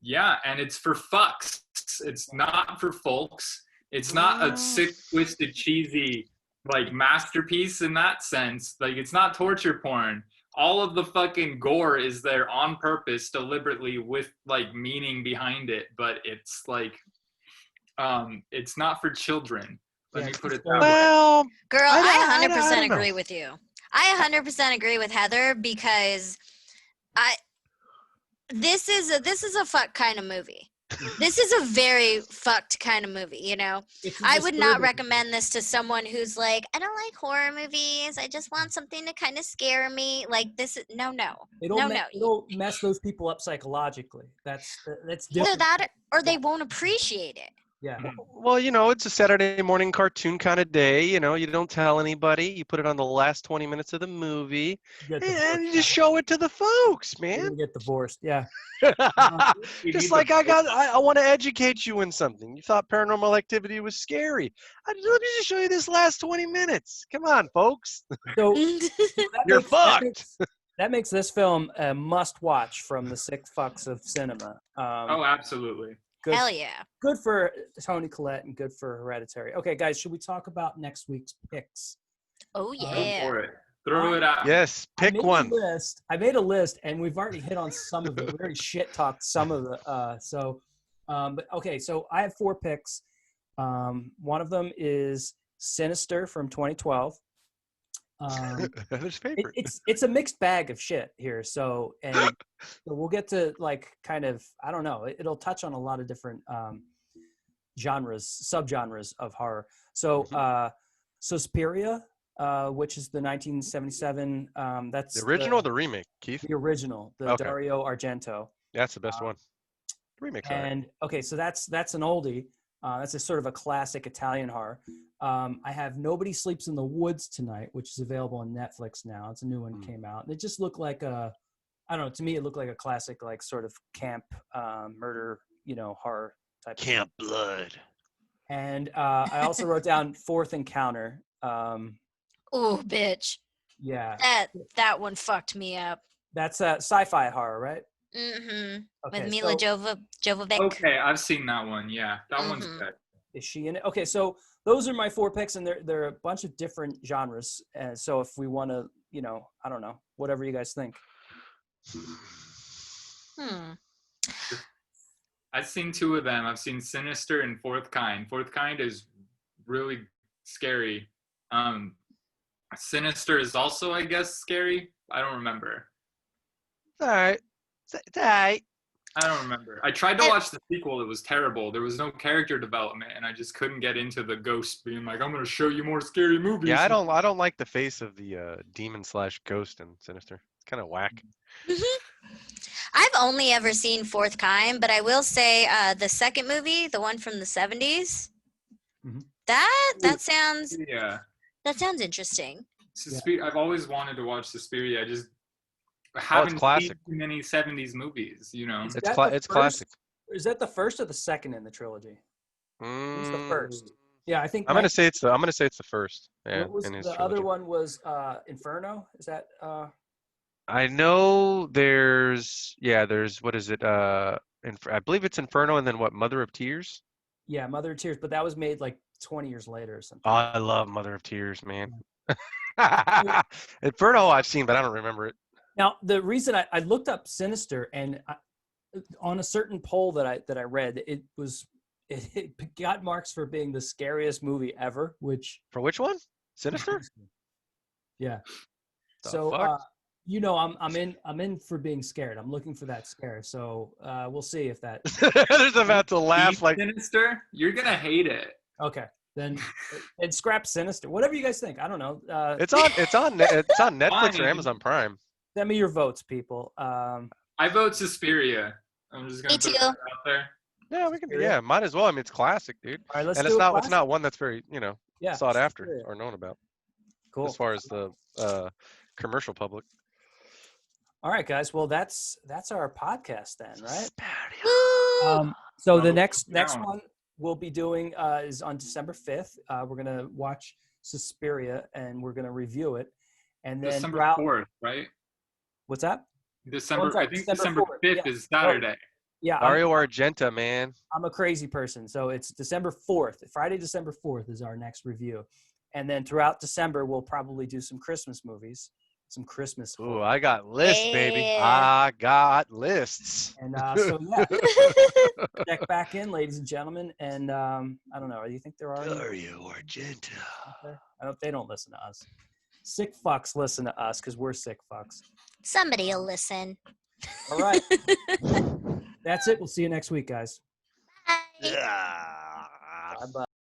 Yeah, and it's for fucks. It's not for folks. It's not a sick, twisted, cheesy like masterpiece in that sense. Like it's not torture porn. All of the fucking gore is there on purpose, deliberately, with like meaning behind it. But it's like, it's not for children. Let me put it that way. Well, Girl, I don't 100% know. agree with you. I 100% agree with Heather because this is a fuck kind of movie. This is a very fucked kind of movie, you know? I would not recommend this to someone who's like, I don't like horror movies. I just want something to kind of scare me. Like this, no. It'll mess those people up psychologically. That's Either different. that or they won't appreciate it. Yeah. Well, it's a Saturday morning cartoon kind of day. You don't tell anybody. You put it on the last 20 minutes of the movie, and you just show it to the folks, You're man. gonna get divorced. Yeah. Just like I want to educate you in something. You thought Paranormal Activity was scary. Let me just show you this last 20 minutes. Come on, folks. So You're fucked. That makes this film a must-watch from the sick fucks of cinema. Oh, absolutely. Good, Hell yeah. Good for Toni Collette and good for Hereditary. Okay, guys, should we talk about next week's picks? Oh Go yeah. for it. Throw it out. Yes, pick one. I made a list, and we've already hit on some of it. We already shit-talked some of the but okay, so I have 4 picks. One of them is Sinister from 2012. Heather's favorite. It's a mixed bag of shit here. So we'll get to like kind of, I don't know, it'll touch on a lot of different subgenres of horror. So Suspiria, which is the 1977. That's the original or the remake, Keith? The original, the Okay. Dario Argento. That's the best one. The remake's all right. And okay, so that's an oldie. That's a sort of a classic Italian horror. I have Nobody Sleeps in the Woods Tonight, which is available on Netflix now. It's a new one, came out. And it just looked like I don't know, to me it looked like a classic, like sort of camp murder, horror type Camp Blood. And I also wrote down Fourth Encounter. Oh, bitch. Yeah. That one fucked me up. That's a sci-fi horror, right? Mm-hmm. Okay, With Mila Jovovich. Okay, I've seen that one. Yeah, that one's good. Is she in it? Okay, so those are my 4 picks, and they're a bunch of different genres. And so if we want to, I don't know, whatever you guys think. I've seen 2 of them. I've seen Sinister and Fourth Kind. Fourth Kind is really scary. Sinister is also, I guess, scary. I don't remember. All right. It's all right. I don't remember. I tried to watch the sequel. It was terrible. There was no character development, and I just couldn't get into the ghost being like, I'm going to show you more scary movies. Yeah, I don't like the face of the demon/ghost in Sinister. It's kind of whack. I've only ever seen Fourth Kind, but I will say the second movie, the one from the 70s, that sounds interesting. I've always wanted to watch Suspiria. I just haven't seen too many 70s movies, It's classic. Is that the first or the second in the trilogy? It's the first. Yeah, I think I'm gonna say it's the first. Yeah, what was in his the trilogy. other one was Inferno? Is that I know there's what is it? I believe it's Inferno, and then what? Mother of Tears. Yeah, Mother of Tears, but that was made like 20 years later or something. Oh, I love Mother of Tears, man. Inferno I've seen, but I don't remember it. Now, the reason I looked up Sinister, and on a certain poll that I read, it got marks for being the scariest movie ever. For which one? Sinister? Yeah. The So fuck? I'm in for being scared. I'm looking for that scare. So we'll see if that. There's about to laugh like. Sinister, you're gonna hate it. Okay, then and scrap Sinister. Whatever you guys think. I don't know. It's on Netflix or Amazon Prime. Send me your votes, people. I vote Suspiria. I'm just gonna Me put too. that out there. Yeah, we can. Yeah, might as well. I mean, it's classic, dude. All right, let's And do it's a not classic. one that's very sought after Suspiria. or known about Cool. as far as the commercial public. All right, guys. Well, that's our podcast then, right? Woo! So the Oh, next yeah. one we'll be doing is on December 5th. We're gonna watch Suspiria and we're gonna review it, and then December throughout. 4th, right? What's that? December. sorry, I think December December 4th, 5th yeah. is Saturday. Yeah, Dario Argenta, man. I'm a crazy person, so it's December 4th. Friday, December 4th is our next review, and then throughout December we'll probably do some Christmas movies, some Christmas. Ooh, I got lists, baby. Yeah. I got lists. And so yeah, check back in, ladies and gentlemen. And I don't know. Do you think there are any Dario Argenta. out there? They don't listen to us. Sick fucks listen to us because we're sick fucks. Somebody will listen. All right, that's it. We'll see you next week, guys. Bye. Yeah.